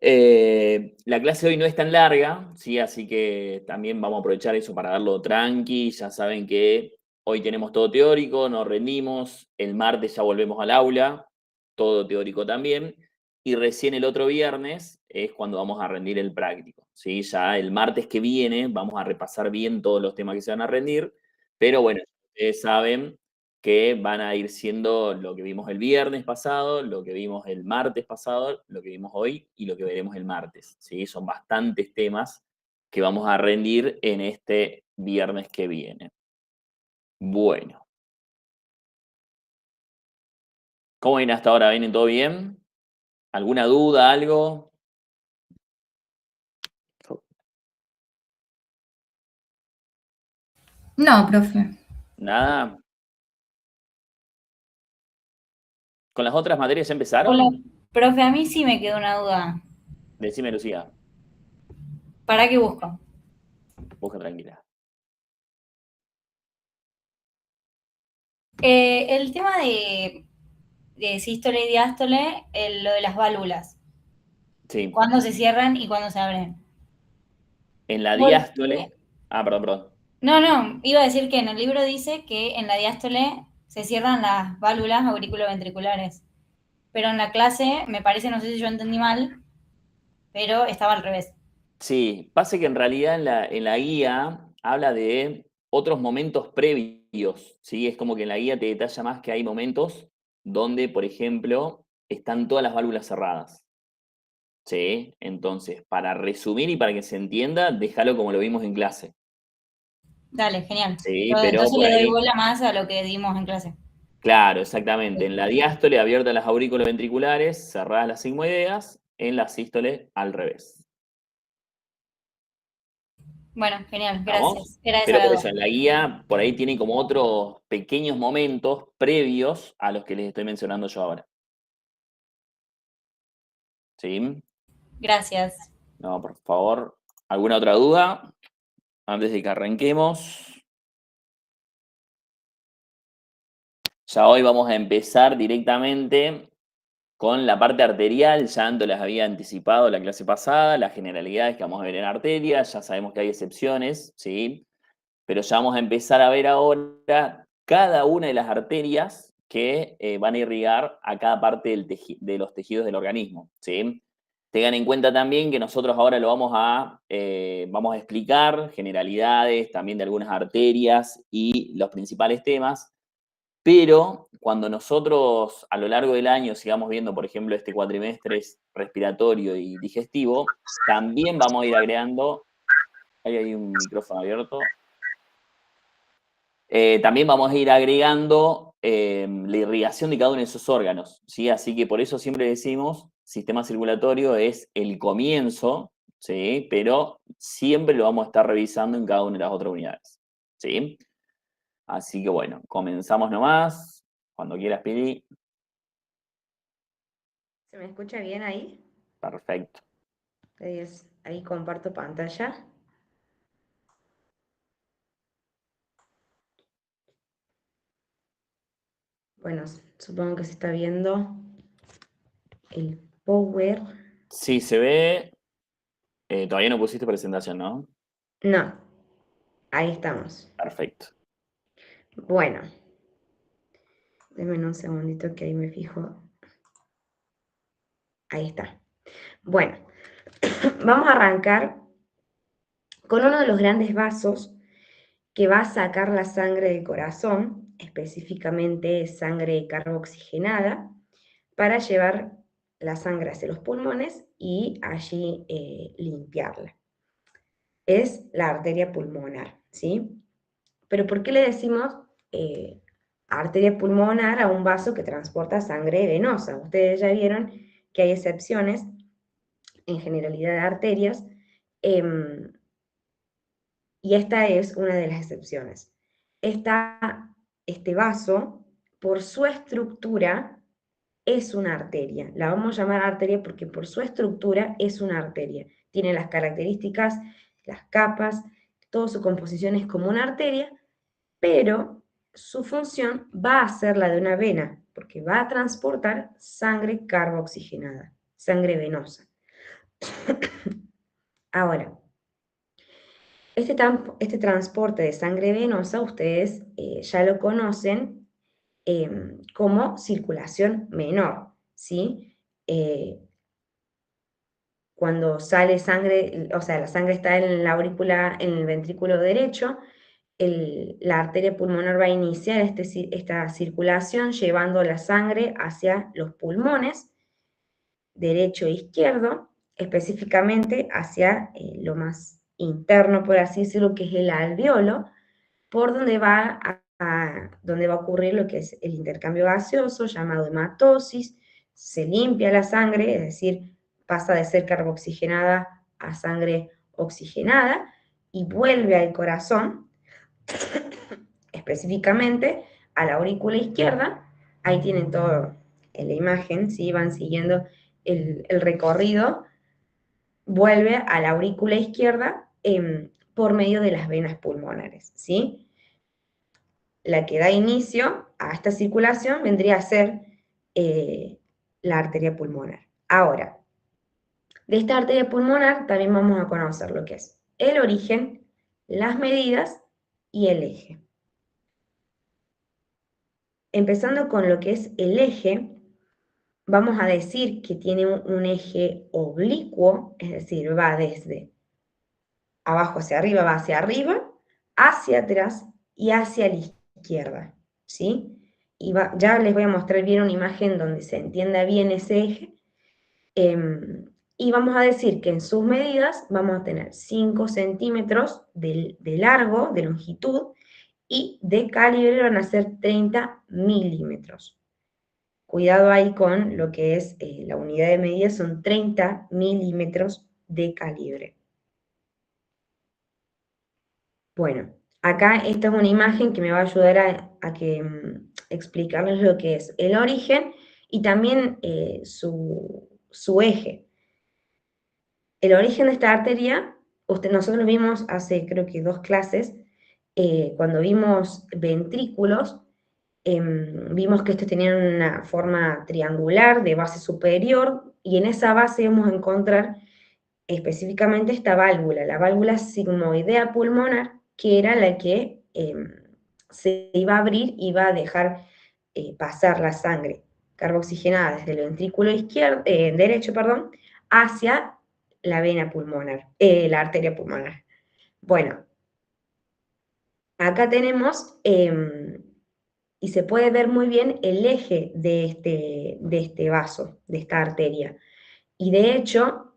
La clase de hoy no es tan larga, ¿sí? Así que también vamos a aprovechar eso para darlo tranqui. Ya saben que hoy tenemos todo teórico, nos rendimos. El martes ya volvemos al aula, todo teórico también. Y recién el otro viernes es cuando vamos a rendir el práctico, ¿sí? Ya el martes que viene vamos a repasar bien todos los temas que se van a rendir. Pero bueno, ustedes saben que van a ir siendo lo que vimos el viernes pasado, lo que vimos el martes pasado, lo que vimos hoy y lo que veremos el martes, ¿sí? Son bastantes temas que vamos a rendir en este viernes que viene. Bueno, ¿cómo viene hasta ahora? ¿Viene todo bien? ¿Alguna duda, algo? No, profe. ¿Nada? ¿Con las otras materias ya Hola, empezaron? profe, a mí sí me quedó una duda. Decime, Lucía, ¿Para qué busco? busca tranquila. El tema de sístole y diástole, lo de las válvulas. Sí, ¿Cuándo se cierran y cuándo se abren? en la Porque, diástole. Ah, perdón, perdón. no, iba a decir que en el libro dice que en la diástole se cierran las válvulas auriculoventriculares. Pero en la clase, me parece, no sé si yo entendí mal, pero estaba al revés. Sí, pasa que en realidad en la guía habla de otros momentos previos, ¿sí? Es como que en la guía te detalla más que hay momentos donde, por ejemplo, están todas las válvulas cerradas, ¿sí? Entonces, para resumir y para que se entienda, déjalo como lo vimos en clase, Dale, genial. ¿sí? Pero Entonces por le doy ahí, bola más a lo que dimos en clase. claro, exactamente. En la diástole, abiertas las aurículas ventriculares, cerradas las sigmoideas, en la sístole, al revés. Bueno, genial, ¿Estamos? gracias. Era esa Pero la por duda. eso en la guía, por ahí tiene como otros pequeños momentos previos a los que les estoy mencionando yo ahora. ¿Sí? Gracias. No, por favor. ¿Alguna otra duda antes de que arranquemos? Ya hoy vamos a empezar directamente con la parte arterial. Ya Anto les había anticipado la clase pasada, las generalidades que vamos a ver en arterias. Ya sabemos que hay excepciones, ¿sí? Pero ya vamos a empezar a ver ahora cada una de las arterias que van a irrigar a cada parte de los tejidos del organismo, ¿sí? Tengan en cuenta también que nosotros ahora vamos a explicar generalidades también de algunas arterias y los principales temas, pero cuando nosotros a lo largo del año sigamos viendo, por ejemplo, este cuatrimestre respiratorio y digestivo, también vamos a ir agregando, ahí hay un micrófono abierto, también vamos a ir agregando la irrigación de cada uno de esos órganos, ¿sí? Así que por eso siempre decimos, sistema circulatorio es el comienzo, ¿sí? Pero siempre lo vamos a estar revisando en cada una de las otras unidades, ¿sí? Así que bueno, comenzamos nomás. Cuando quieras, Pili. ¿Se me escucha bien ahí? Perfecto. Ahí comparto pantalla. Bueno, supongo que se está viendo el Power. Sí, se ve. Todavía no pusiste presentación, ¿no? No, ahí estamos. Perfecto. Bueno, denme un segundito que ahí me fijo. Ahí está. Bueno, vamos a arrancar con uno de los grandes vasos que va a sacar la sangre del corazón, específicamente sangre carboxigenada, para llevar la sangre hacia los pulmones y allí limpiarla. Es la arteria pulmonar, ¿sí? Pero ¿por qué le decimos arteria pulmonar a un vaso que transporta sangre venosa? Ustedes ya vieron que hay excepciones en generalidad de arterias, y esta es una de las excepciones. Este vaso, por su estructura, es una arteria. La vamos a llamar arteria porque por su estructura es una arteria. Tiene las características, las capas, toda su composición es como una arteria, pero su función va a ser la de una vena, porque va a transportar sangre carboxigenada, sangre venosa. Ahora, este transporte de sangre venosa, ustedes ya lo conocen como circulación menor, ¿sí? Cuando sale sangre, o sea, la sangre está en la aurícula, en el ventrículo derecho, la arteria pulmonar va a iniciar esta circulación llevando la sangre hacia los pulmones, derecho e izquierdo, específicamente hacia lo más interno, por así decirlo, que es el alveolo, por donde donde va a ocurrir lo que es el intercambio gaseoso, llamado hematosis, se limpia la sangre, es decir, pasa de ser carboxigenada a sangre oxigenada y vuelve al corazón, específicamente a la aurícula izquierda. Ahí tienen todo en la imagen, ¿sí? Van siguiendo el recorrido, vuelve a la aurícula izquierda por medio de las venas pulmonares, ¿sí? La que da inicio a esta circulación vendría a ser la arteria pulmonar. Ahora, de esta arteria pulmonar también vamos a conocer lo que es el origen, las medidas y el eje. Empezando con lo que es el eje, vamos a decir que tiene un eje oblicuo, es decir, va desde abajo hacia arriba, hacia atrás y hacia la izquierda, ¿sí? Y ya les voy a mostrar bien una imagen donde se entienda bien ese eje. Y vamos a decir que en sus medidas vamos a tener 5 centímetros de largo, de longitud, y de calibre van a ser 30 milímetros. Cuidado ahí con lo que es la unidad de medida, son 30 milímetros de calibre. Bueno, acá esta es una imagen que me va a ayudar a explicarles lo que es el origen y también su eje. El origen de esta arteria, nosotros vimos hace creo que 2 clases, cuando vimos ventrículos, vimos que estos tenían una forma triangular de base superior y en esa base íbamos a encontrar específicamente esta válvula, la válvula sigmoidea pulmonar, que era la que se iba a abrir y iba a dejar pasar la sangre carboxigenada desde el ventrículo derecho, hacia la vena pulmonar, la arteria pulmonar. Bueno, acá tenemos, y se puede ver muy bien el eje de este vaso, de esta arteria. Y de hecho,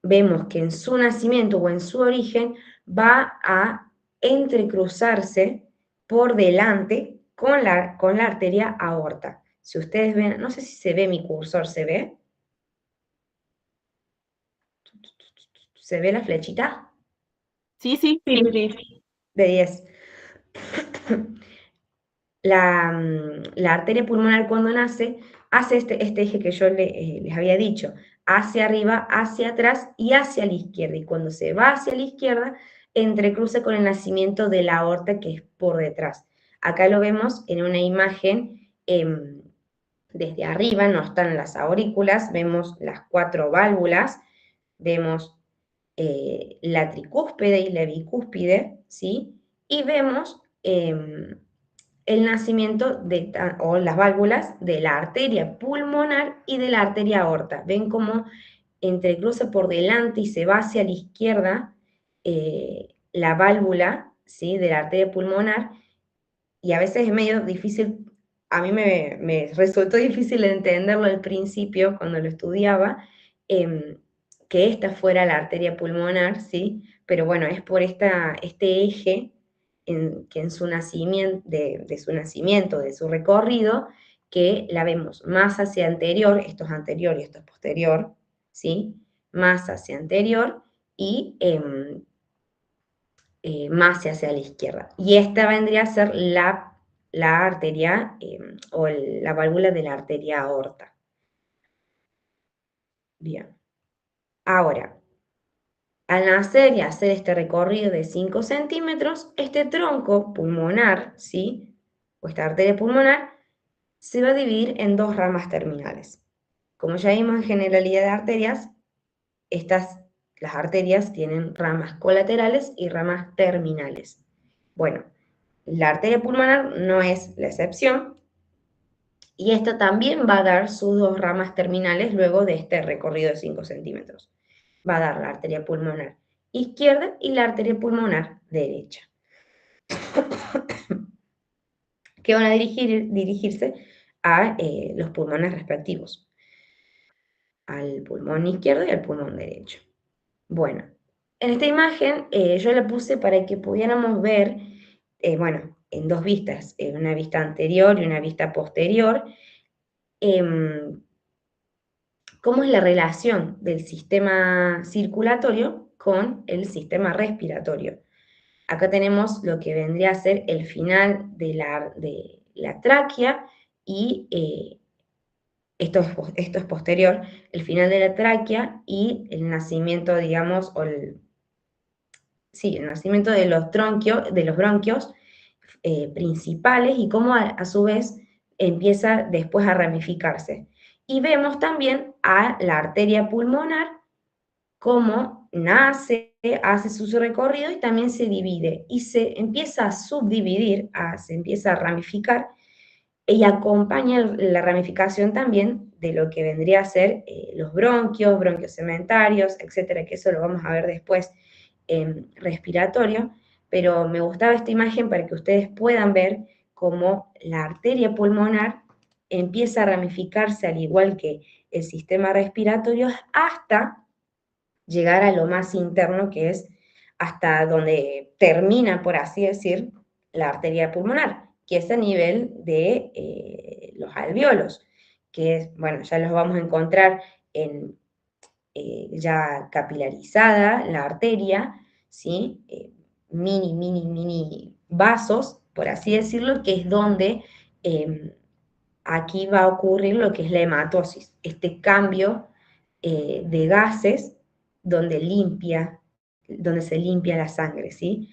vemos que en su nacimiento o en su origen va a entrecruzarse por delante con la arteria aorta. Si ustedes ven, no sé si se ve mi cursor, ¿se ve? ¿Se ve la flechita? Sí, sí, sí, sí. De 10. La arteria pulmonar cuando nace hace este eje que yo les había dicho, hacia arriba, hacia atrás y hacia la izquierda. Y cuando se va hacia la izquierda, entrecruza con el nacimiento de la aorta que es por detrás. Acá lo vemos en una imagen desde arriba, no están las aurículas, vemos las 4 válvulas, vemos la tricúspide y la bicúspide, ¿sí? Y vemos el nacimiento o las válvulas de la arteria pulmonar y de la arteria aorta. Ven cómo entrecruza por delante y se va hacia la izquierda la válvula, ¿sí?, de la arteria pulmonar, y a veces es medio difícil, a mí me resultó difícil entenderlo al principio cuando lo estudiaba, que esta fuera la arteria pulmonar, ¿sí? Pero bueno, es por este eje que en su nacimiento, de su nacimiento, de su recorrido, que la vemos más hacia anterior, esto es anterior y esto es posterior, ¿sí? Más hacia anterior y más hacia la izquierda. Y esta vendría a ser la arteria o la válvula de la arteria aorta. Bien. Ahora, al nacer y hacer este recorrido de 5 centímetros, este tronco pulmonar, ¿sí?, o esta arteria pulmonar, se va a dividir en 2 ramas terminales. Como ya vimos en generalidad de arterias, las arterias tienen ramas colaterales y ramas terminales. Bueno, la arteria pulmonar no es la excepción, y esta también va a dar sus dos ramas terminales luego de este recorrido de 5 centímetros. Va a dar la arteria pulmonar izquierda y la arteria pulmonar derecha, que van a dirigirse a los pulmones respectivos, al pulmón izquierdo y al pulmón derecho. Bueno, en esta imagen yo la puse para que pudiéramos ver, bueno, en dos vistas, en una vista anterior y una vista posterior, cómo es la relación del sistema circulatorio con el sistema respiratorio. Acá tenemos lo que vendría a ser el final de la tráquea y esto es posterior, el final de la tráquea y el nacimiento, digamos, el nacimiento de los bronquios principales y cómo a su vez empieza después a ramificarse. Y vemos también a la arteria pulmonar cómo nace, hace su recorrido y también se divide y se empieza a subdividir, se empieza a ramificar y acompaña la ramificación también de lo que vendría a ser los bronquios cementarios, etcétera, que eso lo vamos a ver después en respiratorio, pero me gustaba esta imagen para que ustedes puedan ver cómo la arteria pulmonar empieza a ramificarse al igual que el sistema respiratorio hasta llegar a lo más interno, que es hasta donde termina, por así decir, la arteria pulmonar, que es a nivel de los alvéolos, que es, bueno, ya los vamos a encontrar en ya capilarizada la arteria, ¿sí? Mini vasos, por así decirlo, que es donde aquí va a ocurrir lo que es la hematosis, este cambio de gases donde se limpia la sangre, ¿sí?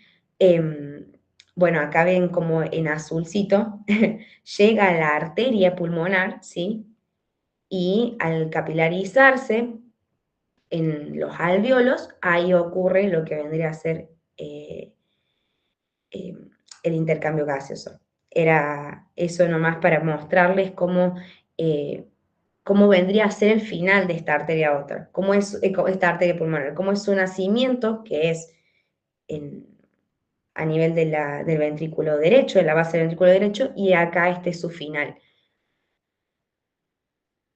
Bueno, acá ven como en azulcito llega a la arteria pulmonar, ¿sí? Y al capilarizarse en los alvéolos, ahí ocurre lo que vendría a ser el intercambio gaseoso. Era eso nomás para mostrarles cómo vendría a ser el final de esta arteria otra, cómo es esta arteria pulmonar, cómo es su nacimiento, que es a nivel del ventrículo derecho, de la base del ventrículo derecho, y acá este es su final.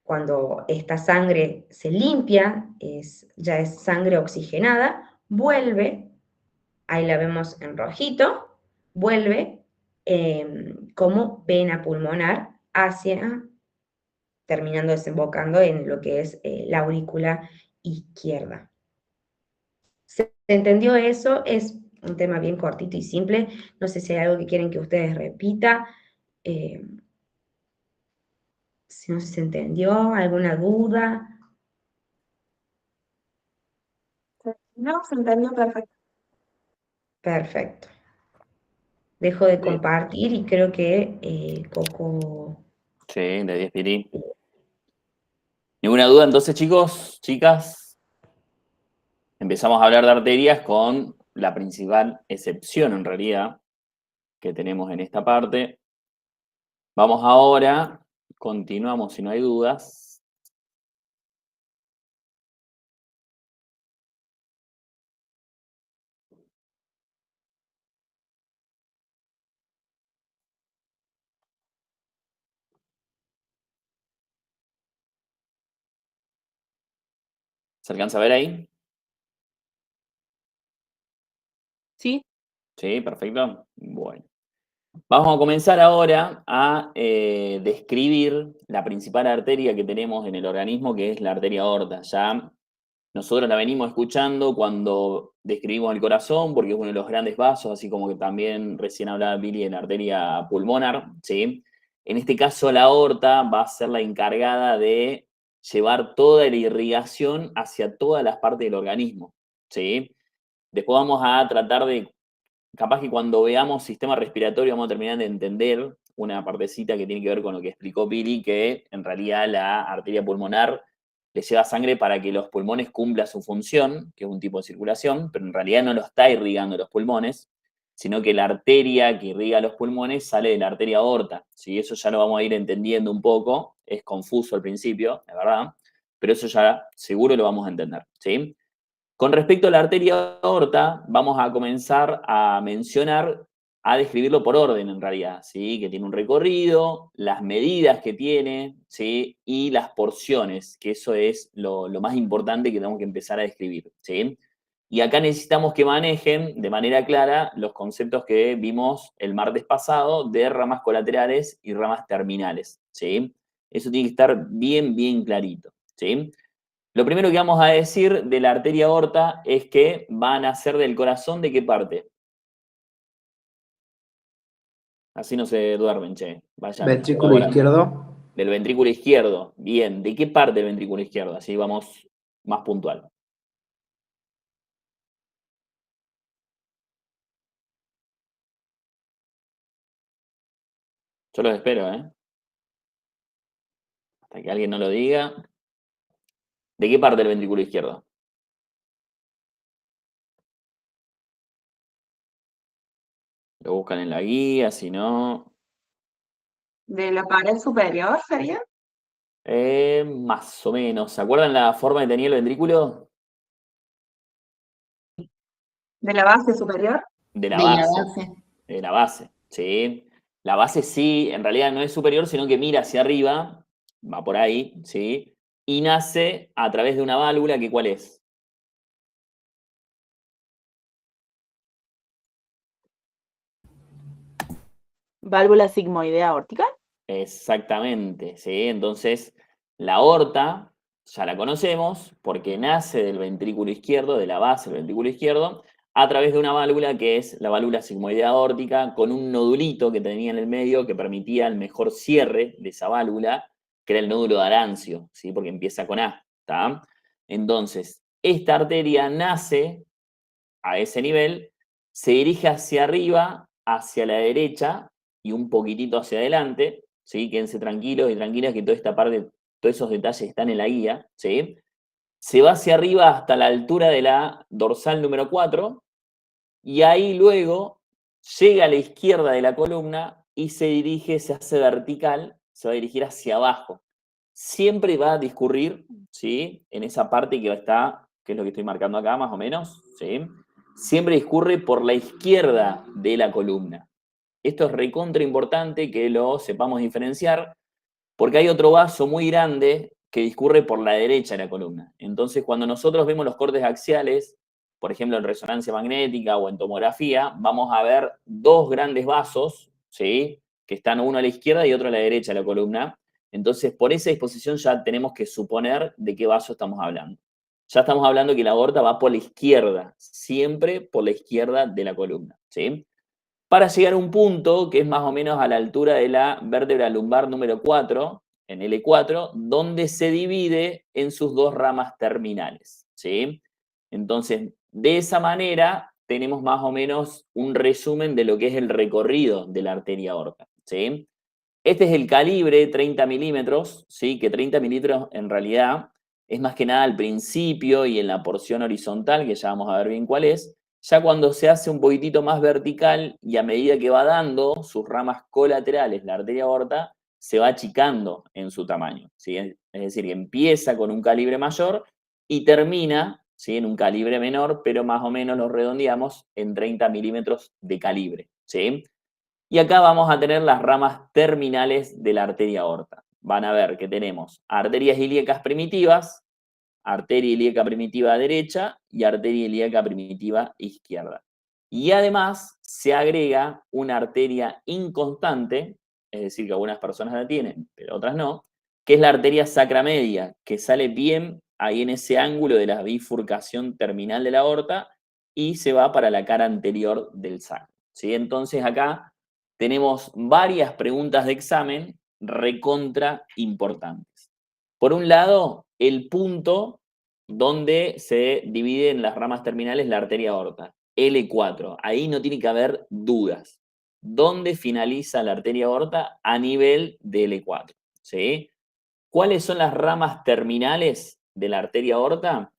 Cuando esta sangre se limpia, ya es sangre oxigenada, vuelve, ahí la vemos en rojito, vuelve como vena pulmonar terminando desembocando en lo que es la aurícula izquierda. ¿Se entendió eso? Es un tema bien cortito y simple. No sé si hay algo que quieren que ustedes repita. Si no se entendió, alguna duda. No, se entendió perfecto. Perfecto. Dejo de compartir y creo que Coco... Sí, de 10 Piri. ¿Ninguna duda entonces, chicos, chicas? Empezamos a hablar de arterias con la principal excepción, en realidad, que tenemos en esta parte. Vamos ahora, continuamos si no hay dudas. ¿Se alcanza a ver ahí? Sí, Sí, perfecto. Bueno. Vamos a comenzar ahora a describir la principal arteria que tenemos en el organismo, que es la arteria aorta. Ya nosotros la venimos escuchando cuando describimos el corazón, porque es uno de los grandes vasos, así como que también recién hablaba Billy de la arteria pulmonar, ¿sí? En este caso, la aorta va a ser la encargada de llevar toda la irrigación hacia todas las partes del organismo, ¿sí? Después vamos a tratar de, capaz que cuando veamos sistema respiratorio vamos a terminar de entender una partecita que tiene que ver con lo que explicó Pili, que en realidad la arteria pulmonar le lleva sangre para que los pulmones cumplan su función, que es un tipo de circulación, pero en realidad no lo está irrigando los pulmones, sino que la arteria que irriga los pulmones sale de la arteria aorta. ¿Sí? Eso ya lo vamos a ir entendiendo un poco, es confuso al principio, es verdad, pero eso ya seguro lo vamos a entender. ¿Sí? Con respecto a la arteria aorta, vamos a comenzar a mencionar, a describirlo por orden en realidad, ¿sí? Que tiene un recorrido, las medidas que tiene, ¿sí? Y las porciones, que eso es lo más importante que tenemos que empezar a describir, ¿sí? Y acá necesitamos que manejen de manera clara los conceptos que vimos el martes pasado de ramas colaterales y ramas terminales, ¿sí? Eso tiene que estar bien, bien clarito, ¿sí? Lo primero que vamos a decir de la arteria aorta es que va a nacer del corazón, ¿de qué parte? Así no se duermen, che. Vayan Ventrículo elaborando. izquierdo. Del ventrículo izquierdo. Bien. ¿De qué parte del ventrículo izquierdo? Así vamos más puntual. Yo los espero, ¿eh? Hasta que alguien no lo diga. ¿De qué parte del ventrículo izquierdo? Lo buscan en la guía, si no. ¿De la pared superior sería? Más o menos. ¿Se acuerdan la forma que tenía el ventrículo? ¿De la base superior? De la De la base. base. De la base, ¿sí? La base sí, en realidad no es superior, sino que mira hacia arriba, va por ahí, ¿sí? Y nace a través de una válvula, que ¿cuál es? Válvula sigmoidea aórtica. Exactamente, ¿sí? Entonces, la aorta ya la conocemos porque nace del ventrículo izquierdo, de la base del ventrículo izquierdo, a través de una válvula que es la válvula sigmoidea aórtica, con un nodulito que tenía en el medio que permitía el mejor cierre de esa válvula, que era el nódulo de Arancio, ¿sí? Porque empieza con A, ¿está? Entonces, esta arteria nace a ese nivel, se dirige hacia arriba, hacia la derecha y un poquitito hacia adelante, ¿sí? Quédense tranquilos y tranquilas que toda esta parte, todos esos detalles están en la guía, ¿sí? Se va hacia arriba hasta la altura de la dorsal número 4 y ahí luego llega a la izquierda de la columna y se dirige, se hace vertical, se va a dirigir hacia abajo. Siempre va a discurrir, ¿sí? En esa parte que está, que es lo que estoy marcando acá más o menos, ¿sí? Siempre discurre por la izquierda de la columna. Esto es recontra importante que lo sepamos diferenciar, porque hay otro vaso muy grande que discurre por la derecha de la columna. Entonces, cuando nosotros vemos los cortes axiales, por ejemplo, en resonancia magnética o en tomografía, vamos a ver dos grandes vasos, ¿sí? Que están uno a la izquierda y otro a la derecha de la columna. Entonces, por esa disposición ya tenemos que suponer de qué vaso estamos hablando. Ya estamos hablando que la aorta va por la izquierda, siempre por la izquierda de la columna, ¿sí? Para llegar a un punto que es más o menos a la altura de la vértebra lumbar número 4, en L4, donde se divide en sus dos ramas terminales, ¿sí? Entonces, de esa manera tenemos más o menos un resumen de lo que es el recorrido de la arteria aorta, ¿sí? Este es el calibre 30 milímetros, ¿sí? Que 30 milímetros en realidad es más que nada al principio y en la porción horizontal, que ya vamos a ver bien cuál es. Ya cuando se hace un poquitito más vertical y a medida que va dando sus ramas colaterales, la arteria aorta, se va achicando en su tamaño, ¿sí? Es decir, que empieza con un calibre mayor y termina, ¿sí? En un calibre menor, pero más o menos lo redondeamos en 30 milímetros de calibre, ¿sí? Y acá vamos a tener las ramas terminales de la arteria aorta. Van a ver que tenemos arterias ilíacas primitivas, arteria ilíaca primitiva derecha y arteria ilíaca primitiva izquierda. Y además se agrega una arteria inconstante, es decir, que algunas personas la tienen, pero otras no, que es la arteria sacramedia, que sale bien ahí en ese ángulo de la bifurcación terminal de la aorta y se va para la cara anterior del sacro, ¿sí? Entonces acá tenemos varias preguntas de examen recontra importantes. Por un lado, el punto donde se dividen las ramas terminales la arteria aorta, L4. Ahí no tiene que haber dudas. ¿Dónde finaliza la arteria aorta? A nivel de L4, ¿sí? ¿Cuáles son las ramas terminales de la arteria aorta,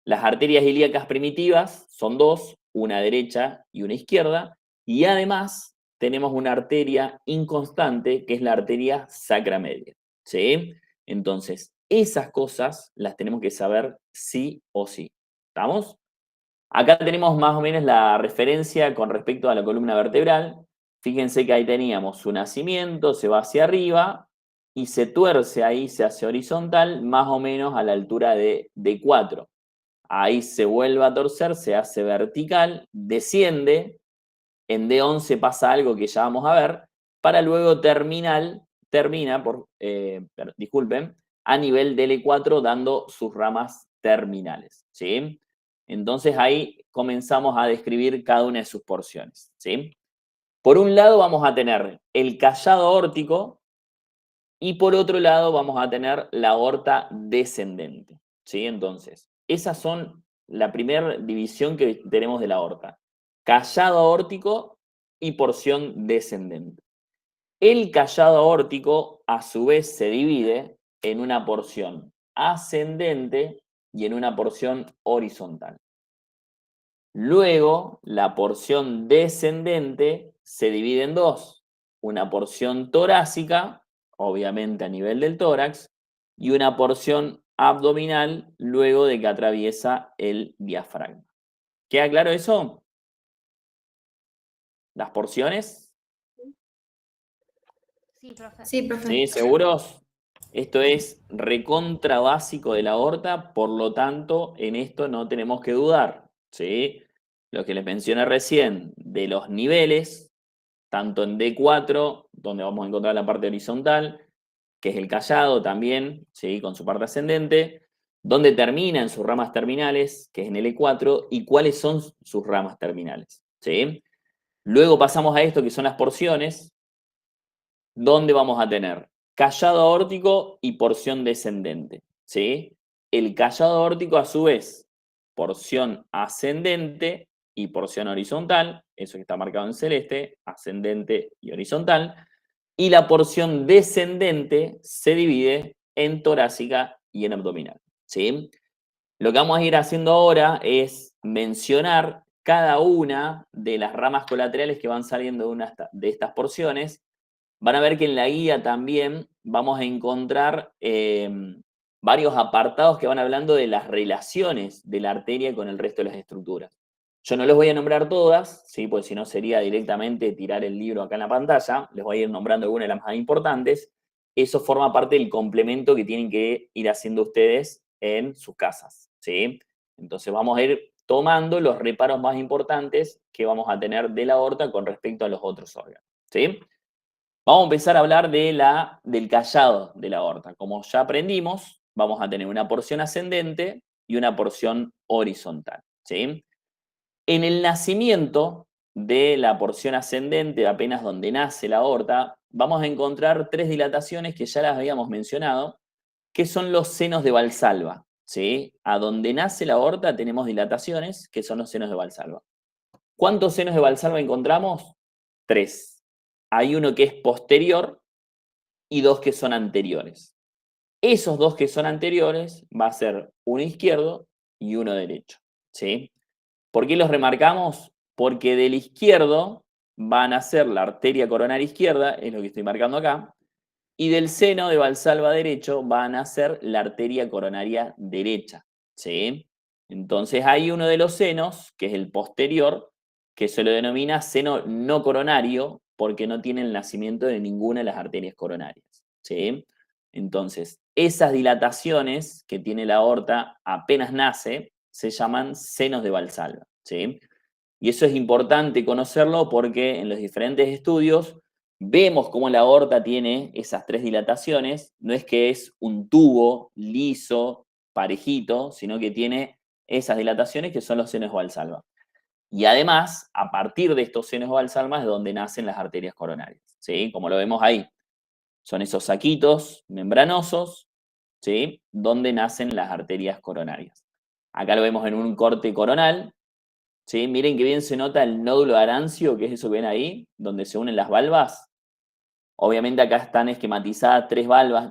las arterias ilíacas primitivas son dos, una derecha y una izquierda, y además tenemos una arteria inconstante que es la arteria sacra media, ¿sí? Entonces, esas cosas las tenemos que saber sí o sí. ¿Estamos? Acá tenemos más o menos la referencia con respecto a la columna vertebral. Fíjense que ahí teníamos su nacimiento, se va hacia arriba y se tuerce ahí, se hace horizontal, más o menos a la altura de D4. Ahí se vuelve a torcer, se hace vertical, desciende, en D11 pasa algo que ya vamos a ver, para luego disculpen, a nivel de L4 dando sus ramas terminales, ¿sí? Entonces ahí comenzamos a describir cada una de sus porciones, ¿sí? Por un lado vamos a tener el callado aórtico y por otro lado vamos a tener la aorta descendente, ¿sí? Entonces, esas son la primera división que tenemos de la aorta. Callado aórtico y porción descendente. El callado aórtico a su vez se divide en una porción ascendente y en una porción horizontal. Luego, la porción descendente se divide en dos. Una porción torácica, obviamente a nivel del tórax, y una porción abdominal luego de que atraviesa el diafragma. ¿Queda claro eso? ¿Las porciones? Sí, profe. Sí, profe. ¿Sí? ¿Seguros? Esto es recontra básico de la aorta, por lo tanto, en esto no tenemos que dudar, ¿sí? Lo que les mencioné recién de los niveles, tanto en D4, donde vamos a encontrar la parte horizontal, que es el callado también, ¿sí? Con su parte ascendente, donde termina en sus ramas terminales, que es en L4, y cuáles son sus ramas terminales, ¿sí? Luego pasamos a esto, que son las porciones, donde vamos a tener callado aórtico y porción descendente, ¿sí? El callado aórtico, a su vez, porción ascendente y porción horizontal, eso que está marcado en celeste, ascendente y horizontal, y la porción descendente se divide en torácica y en abdominal, ¿sí? Lo que vamos a ir haciendo ahora es mencionar cada una de las ramas colaterales que van saliendo de estas porciones. Van a ver que en la guía también vamos a encontrar varios apartados que van hablando de las relaciones de la arteria con el resto de las estructuras. Yo no les voy a nombrar todas, ¿sí? Pues si no sería directamente tirar el libro acá en la pantalla. Les voy a ir nombrando algunas de las más importantes. Eso forma parte del complemento que tienen que ir haciendo ustedes en sus casas, ¿sí? Entonces vamos a ir tomando los reparos más importantes que vamos a tener de la aorta con respecto a los otros órganos, ¿sí? Vamos a empezar a hablar del callado de la aorta. Como ya aprendimos, vamos a tener una porción ascendente y una porción horizontal, ¿sí? En el nacimiento de la porción ascendente, apenas donde nace la aorta, vamos a encontrar tres dilataciones que ya las habíamos mencionado, que son los senos de Valsalva, ¿sí? A donde nace la aorta tenemos dilataciones, que son los senos de Valsalva. ¿Cuántos senos de Valsalva encontramos? Tres. Hay uno que es posterior y dos que son anteriores. Esos dos que son anteriores va a ser uno izquierdo y uno derecho, ¿sí? ¿Por qué los remarcamos? Porque del izquierdo van a ser la arteria coronaria izquierda, es lo que estoy marcando acá, y del seno de Valsalva derecho van a ser la arteria coronaria derecha, ¿sí? Entonces hay uno de los senos, que es el posterior, que se lo denomina seno no coronario, porque no tiene el nacimiento de ninguna de las arterias coronarias, ¿sí? Entonces, esas dilataciones que tiene la aorta apenas nace, se llaman senos de Valsalva, ¿sí? Y eso es importante conocerlo porque en los diferentes estudios vemos cómo la aorta tiene esas tres dilataciones. No es que es un tubo liso, parejito, sino que tiene esas dilataciones que son los senos de Valsalva. Y además, a partir de estos senos de Valsalva es donde nacen las arterias coronarias, ¿sí? Como lo vemos ahí. Son esos saquitos membranosos, ¿sí? Donde nacen las arterias coronarias. Acá lo vemos en un corte coronal, ¿sí? Miren qué bien se nota el nódulo arancio, que es eso que ven ahí, donde se unen las valvas. Obviamente acá están esquematizadas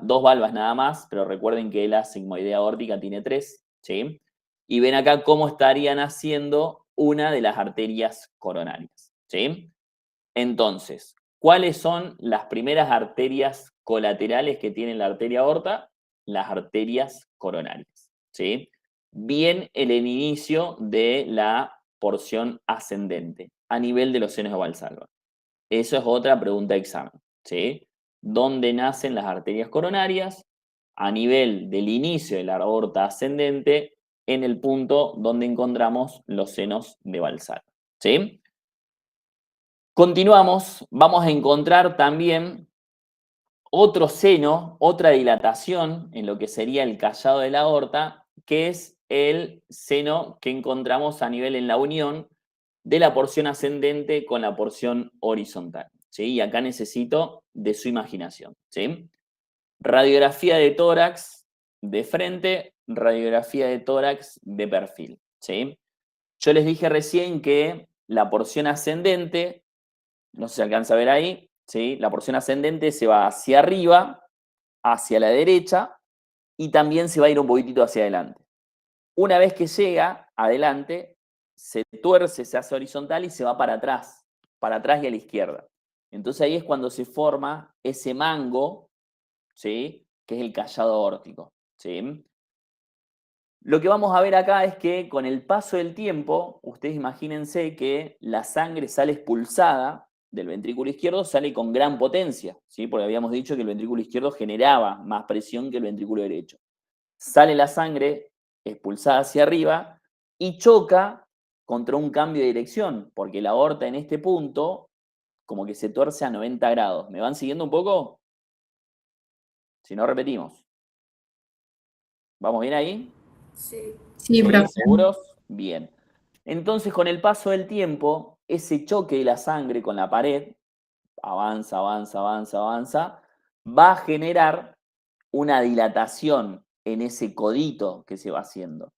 dos valvas nada más, pero recuerden que la sigmoidea aórtica tiene 3, ¿sí? Y ven acá cómo estarían haciendo una de las arterias coronarias, ¿sí? Entonces, ¿cuáles son las primeras arterias colaterales que tiene la arteria aorta? Las arterias coronarias, ¿sí? Bien en el inicio de la porción ascendente, a nivel de los senos de Valsalva. Eso es otra pregunta de examen, ¿sí? ¿Dónde nacen las arterias coronarias? A nivel del inicio de la aorta ascendente, en el punto donde encontramos los senos de Valsalva, ¿sí? Continuamos, vamos a encontrar también otro seno, otra dilatación en lo que sería el callado de la aorta, que es el seno que encontramos a nivel en la unión de la porción ascendente con la porción horizontal, ¿sí? Y acá necesito de su imaginación, ¿sí? Radiografía de tórax de frente, radiografía de tórax de perfil, ¿sí? Yo les dije recién que la porción ascendente, no se alcanza a ver ahí, ¿sí? La porción ascendente se va hacia arriba, hacia la derecha, y también se va a ir un poquitito hacia adelante. Una vez que llega adelante, se tuerce, se hace horizontal y se va para atrás y a la izquierda. Entonces ahí es cuando se forma ese mango, ¿sí? Que es el callado aórtico, ¿sí? Lo que vamos a ver acá es que con el paso del tiempo, ustedes imagínense que la sangre sale expulsada del ventrículo izquierdo, sale con gran potencia, ¿sí? Porque habíamos dicho que el ventrículo izquierdo generaba más presión que el ventrículo derecho. Sale la sangre expulsada hacia arriba y choca contra un cambio de dirección, porque la aorta en este punto como que se tuerce a 90 grados. ¿Me van siguiendo un poco? Si no, repetimos. ¿Vamos bien ahí? Sí. Sí, profe. ¿Seguros? Bien. Entonces, con el paso del tiempo, ese choque de la sangre con la pared, avanza, avanza, avanza, avanza, va a generar una dilatación en ese codito que se va haciendo.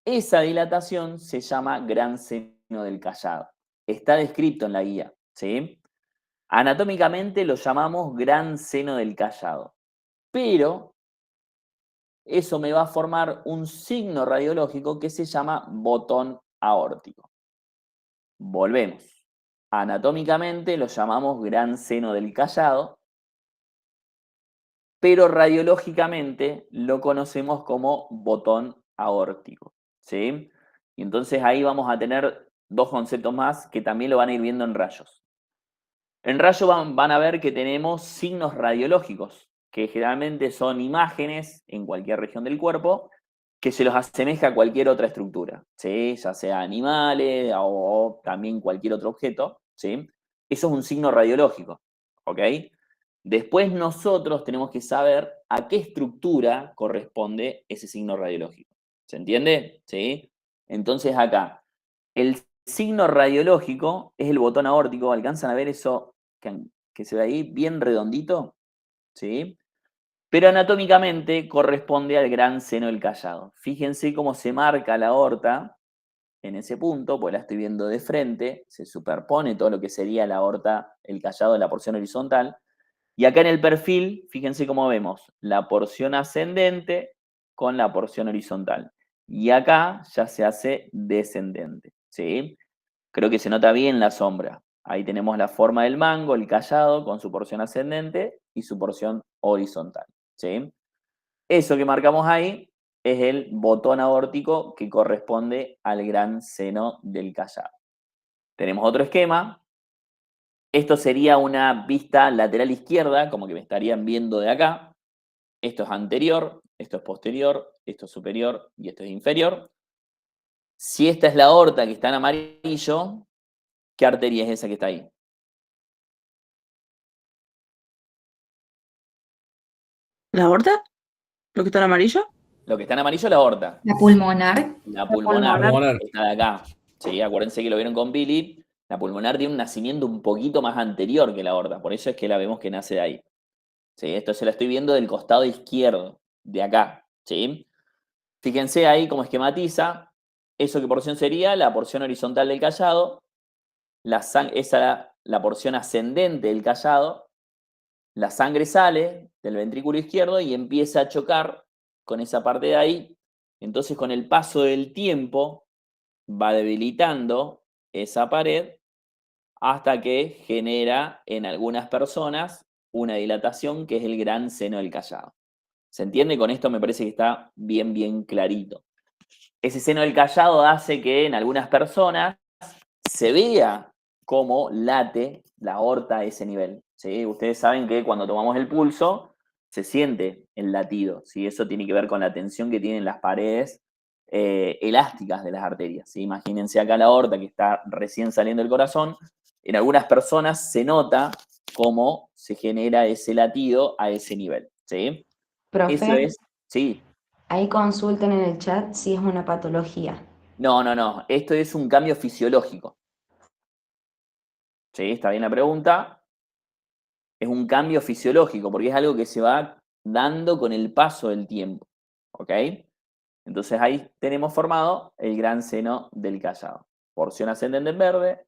Esa dilatación se llama gran seno del callado. Está descrito en la guía, ¿sí? Anatómicamente lo llamamos gran seno del callado, pero eso me va a formar un signo radiológico que se llama botón aórtico. Volvemos. Anatómicamente lo llamamos gran seno del callado, pero radiológicamente lo conocemos como botón aórtico, ¿sí? Y entonces ahí vamos a tener dos conceptos más que también lo van a ir viendo en rayos. En rayo van a ver que tenemos signos radiológicos, que generalmente son imágenes en cualquier región del cuerpo que se los asemeja a cualquier otra estructura, ¿sí? Ya sea animales o también cualquier otro objeto, ¿sí? Eso es un signo radiológico, ¿ok? Después nosotros tenemos que saber a qué estructura corresponde ese signo radiológico. ¿Se entiende? ¿Sí? Entonces acá, el signo radiológico es el botón aórtico. ¿Alcanzan a ver eso que se ve ahí bien redondito? ¿Sí? Pero anatómicamente corresponde al gran seno del callado. Fíjense cómo se marca la aorta en ese punto, pues la estoy viendo de frente, se superpone todo lo que sería la aorta, el callado de la porción horizontal. Y acá en el perfil, fíjense cómo vemos la porción ascendente con la porción horizontal. Y acá ya se hace descendente, ¿sí? Creo que se nota bien la sombra. Ahí tenemos la forma del mango, el callado, con su porción ascendente y su porción horizontal, ¿sí? Eso que marcamos ahí es el botón aórtico que corresponde al gran seno del callado. Tenemos otro esquema. Esto sería una vista lateral izquierda, como que me estarían viendo de acá. Esto es anterior, esto es posterior, esto es superior y esto es inferior. Si esta es la aorta que está en amarillo, ¿qué arteria es esa que está ahí? ¿La aorta? ¿Lo que está en amarillo? Lo que está en amarillo es la aorta. La pulmonar. La pulmonar. pulmonar está de acá. Sí, acuérdense que lo vieron con Billy. La pulmonar tiene un nacimiento un poquito más anterior que la aorta. Por eso es que la vemos que nace de ahí. ¿Sí? Esto se la estoy viendo del costado izquierdo, de acá. ¿Sí? Fíjense ahí cómo esquematiza. ¿Eso qué porción sería? La porción horizontal del callado. La porción ascendente del callado. la sangre sale del ventrículo izquierdo y empieza a chocar con esa parte de ahí. Entonces, con el paso del tiempo, va debilitando esa pared hasta que genera en algunas personas una dilatación que es el gran seno del callado. ¿Se entiende? Con esto me parece que está bien, bien clarito. Ese seno del callado hace que en algunas personas se vea cómo late la aorta a ese nivel. ¿Sí? Ustedes saben que cuando tomamos el pulso se siente el latido. ¿Sí? Eso tiene que ver con la tensión que tienen las paredes elásticas de las arterias. ¿Sí? Imagínense acá la aorta que está recién saliendo del corazón. En algunas personas se nota cómo se genera ese latido a ese nivel. ¿Sí? Eso Profe, es, sí. ahí consulten en el chat si es una patología. No. Esto es un cambio fisiológico. ¿Sí? Está bien la pregunta. Es un cambio fisiológico, porque es algo que se va dando con el paso del tiempo. ¿Ok? Entonces ahí tenemos formado el gran seno del callado. Porción ascendente en verde,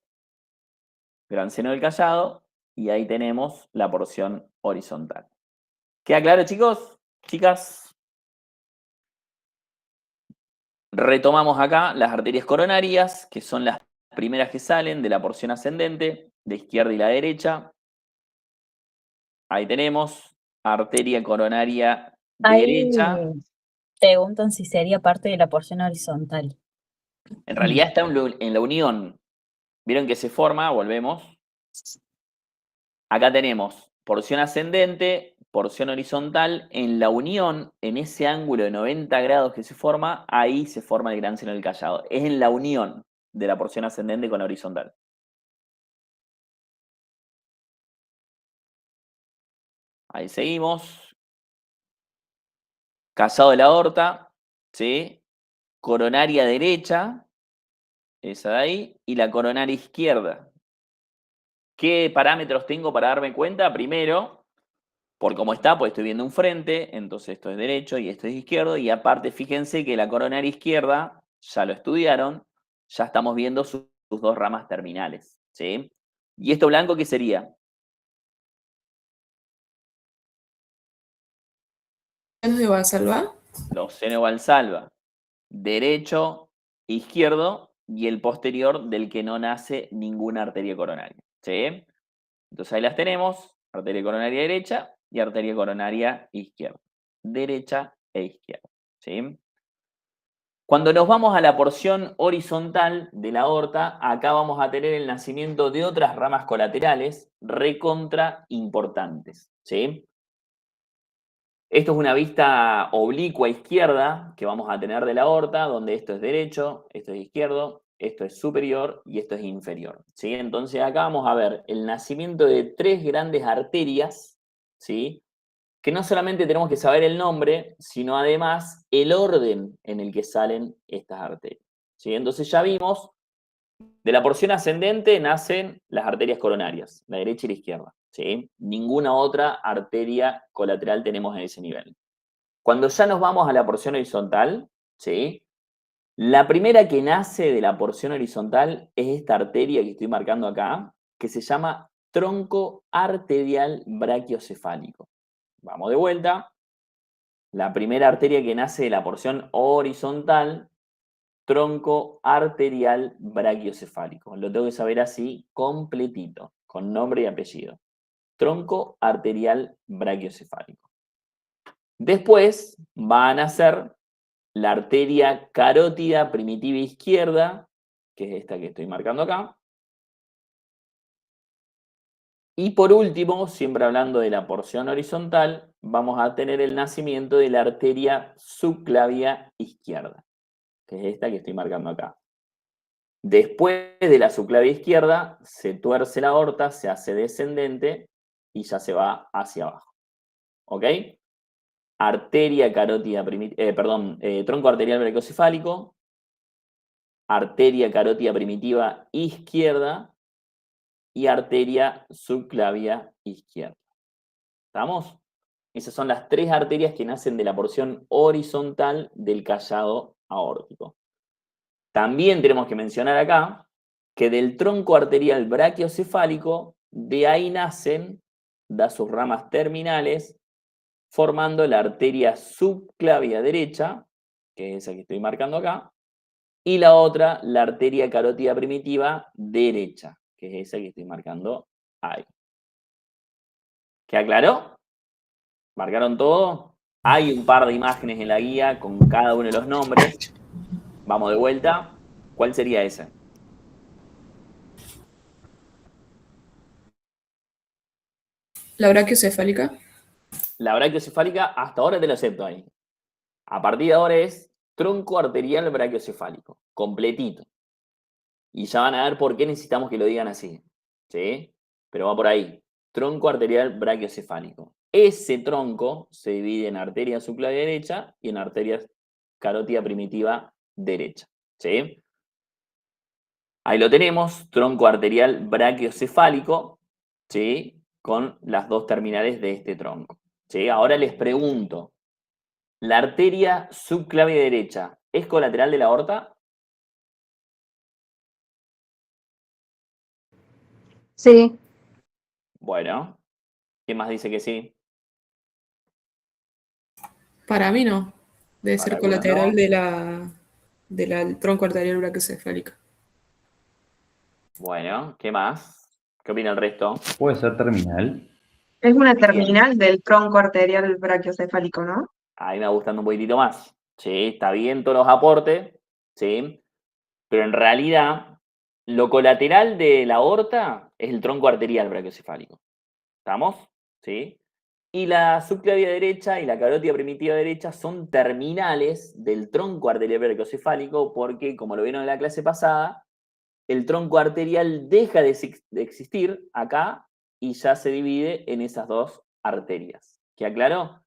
gran seno del callado, y ahí tenemos la porción horizontal. ¿Queda claro, chicos? Chicas. Retomamos acá las arterias coronarias, que son las primeras que salen de la porción ascendente, de izquierda y la derecha. Ahí tenemos arteria coronaria derecha. Ahí preguntan si sería parte de la porción horizontal. En realidad está en la unión. ¿Vieron que se forma? Volvemos. Acá tenemos porción ascendente, porción horizontal. En la unión, en ese ángulo de 90 grados que se forma, ahí se forma el gran seno del callado. Es en la unión de la porción ascendente con la horizontal. Ahí seguimos. Callado de la aorta, ¿sí? Coronaria derecha, esa de ahí, y la coronaria izquierda. ¿Qué parámetros tengo para darme cuenta? Primero, por cómo está, pues estoy viendo un frente, entonces esto es derecho y esto es izquierdo, y aparte fíjense que la coronaria izquierda, ya lo estudiaron, ya estamos viendo sus dos ramas terminales, ¿sí? ¿Y esto blanco qué sería? ¿Senos de Valsalva? Los seno valsalva, derecho, izquierdo, y el posterior del que no nace ninguna arteria coronaria, ¿sí? Entonces ahí las tenemos, arteria coronaria derecha y arteria coronaria izquierda. Derecha e izquierda. ¿Sí? Cuando nos vamos a la porción horizontal de la aorta, acá vamos a tener el nacimiento de otras ramas colaterales recontra importantes. ¿Sí? Esto es una vista oblicua izquierda que vamos a tener de la aorta, donde esto es derecho, esto es izquierdo, esto es superior y esto es inferior. ¿Sí? Entonces acá vamos a ver el nacimiento de tres grandes arterias, ¿sí? Que no solamente tenemos que saber el nombre, sino además el orden en el que salen estas arterias. ¿Sí? Entonces ya vimos, de la porción ascendente nacen las arterias coronarias, la derecha y la izquierda. ¿Sí? Ninguna otra arteria colateral tenemos en ese nivel. Cuando ya nos vamos a la porción horizontal, ¿sí? La primera que nace de la porción horizontal es esta arteria que estoy marcando acá, que se llama tronco arterial brachiocefálico. Vamos de vuelta. La primera arteria que nace de la porción horizontal, tronco arterial brachiocefálico. Lo tengo que saber así, completito, con nombre y apellido. Tronco arterial brachiocefálico. Después va a nacer la arteria carótida primitiva izquierda, que es esta que estoy marcando acá. Y por último, siempre hablando de la porción horizontal, vamos a tener el nacimiento de la arteria subclavia izquierda, que es esta que estoy marcando acá. Después de la subclavia izquierda, se tuerce la aorta, se hace descendente y ya se va hacia abajo. ¿Ok? Arteria carótida tronco arterial brachiocefálico, arteria carótida primitiva izquierda y arteria subclavia izquierda. ¿Estamos? Esas son las tres arterias que nacen de la porción horizontal del callado aórtico. También tenemos que mencionar acá que del tronco arterial brachiocefálico, de ahí nacen da sus ramas terminales, formando la arteria subclavia derecha, que es esa que estoy marcando acá, y la otra, la arteria carótida primitiva derecha, que es esa que estoy marcando ahí. ¿Queda claro? ¿Marcaron todo? Hay un par de imágenes en la guía con cada uno de los nombres. Vamos de vuelta. ¿Cuál sería ese? La brachiocefálica. La brachiocefálica, hasta ahora te lo acepto ahí. A partir de ahora es tronco arterial brachiocefálico, completito. Y ya van a ver por qué necesitamos que lo digan así. ¿Sí? Pero va por ahí. Tronco arterial brachiocefálico. Ese tronco se divide en arteria subclavia derecha y en arteria carótida primitiva derecha. ¿Sí? Ahí lo tenemos, tronco arterial brachiocefálico, ¿sí? Con las dos terminales de este tronco. ¿Sí? Ahora les pregunto, ¿la arteria subclavia derecha es colateral de la aorta? Sí. Bueno, ¿quién más dice que sí? Para mí no. Debe Para ser algunos colateral no. del tronco arterial brachiocefálico. Bueno, ¿qué más? ¿Qué opina el resto? Puede ser terminal. Es una Bien. terminal del tronco arterial brachiocefálico, ¿no? Ahí me va gustando un poquitito más. Sí, está bien todos los aportes, ¿sí? Pero en realidad, lo colateral de la aorta es el tronco arterial brachiocefálico. ¿Estamos? ¿Sí? Y la subclavia derecha y la carótida primitiva derecha son terminales del tronco arterial brachiocefálico porque, como lo vieron en la clase pasada, el tronco arterial deja de existir acá y ya se divide en esas dos arterias. ¿Queda claro?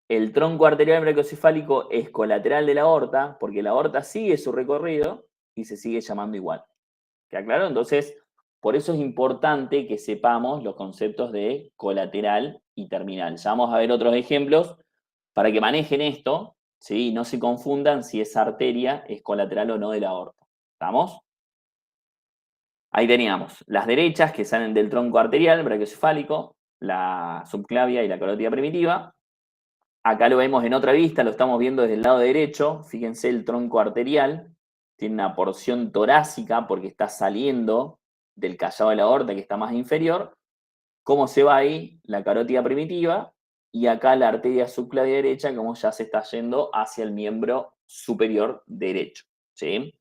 El tronco arterial brachiocefálico es colateral de la aorta porque la aorta sigue su recorrido y se sigue llamando igual. ¿Queda claro? Entonces, por eso es importante que sepamos los conceptos de colateral y terminal. Ya vamos a ver otros ejemplos para que manejen esto, ¿sí? Y no se confundan si esa arteria es colateral o no de la aorta. ¿Estamos? Ahí teníamos las derechas que salen del tronco arterial brachiocefálico, la subclavia y la carótida primitiva. Acá lo vemos en otra vista, lo estamos viendo desde el lado derecho. Fíjense el tronco arterial, tiene una porción torácica porque está saliendo del callado de la aorta que está más inferior. ¿Cómo se va ahí? La carótida primitiva y acá la arteria subclavia derecha, como ya se está yendo hacia el miembro superior derecho. ¿Sí?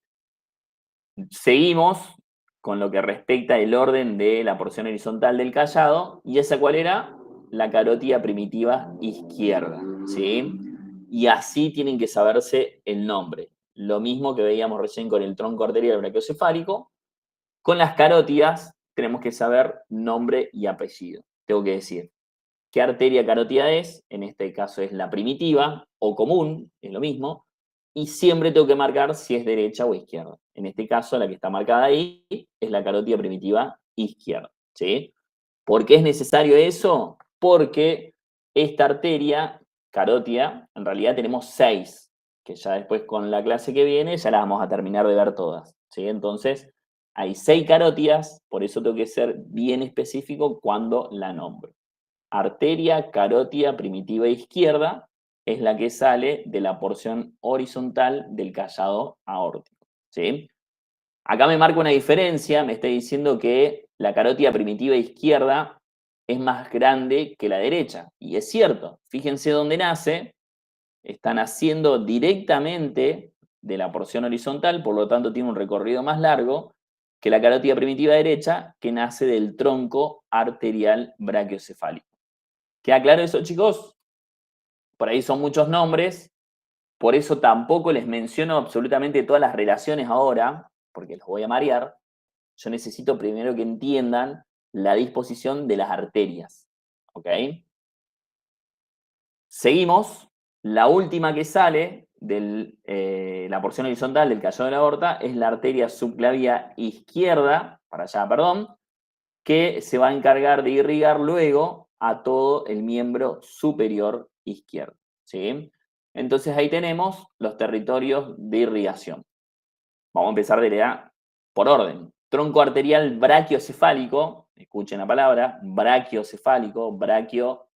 Seguimos con lo que respecta al orden de la porción horizontal del callado, y esa cuál era, la carótida primitiva izquierda, ¿sí? Y así tienen que saberse el nombre. Lo mismo que veíamos recién con el tronco arterial brachiocefálico, con las carótidas tenemos que saber nombre y apellido. Tengo que decir qué arteria carótida es, en este caso es la primitiva o común, es lo mismo, y siempre tengo que marcar si es derecha o izquierda. En este caso, la que está marcada ahí es la carótida primitiva izquierda. ¿Sí? ¿Por qué es necesario eso? Porque esta arteria carótida, en realidad tenemos 6, que ya después con la clase que viene ya las vamos a terminar de ver todas. ¿Sí? Entonces, hay 6 carótidas, por eso tengo que ser bien específico cuando la nombro. Arteria carótida primitiva izquierda es la que sale de la porción horizontal del callado aórtico. ¿Sí? Acá me marca una diferencia, me está diciendo que la carótida primitiva izquierda es más grande que la derecha. Y es cierto, fíjense dónde nace, está naciendo directamente de la porción horizontal, por lo tanto tiene un recorrido más largo que la carótida primitiva derecha, que nace del tronco arterial brachiocefálico. ¿Queda claro eso, chicos? Por ahí son muchos nombres, por eso tampoco les menciono absolutamente todas las relaciones ahora, porque los voy a marear. Yo necesito primero que entiendan la disposición de las arterias. ¿Ok? Seguimos. La última que sale de la porción horizontal del callado de la aorta es la arteria subclavia izquierda, para allá, perdón, que se va a encargar de irrigar luego a todo el miembro superior izquierdo. ¿Sí? Entonces ahí tenemos los territorios de irrigación. Vamos a empezar de por orden. Tronco arterial brachiocefálico, escuchen la palabra, brachiocefálico, braquio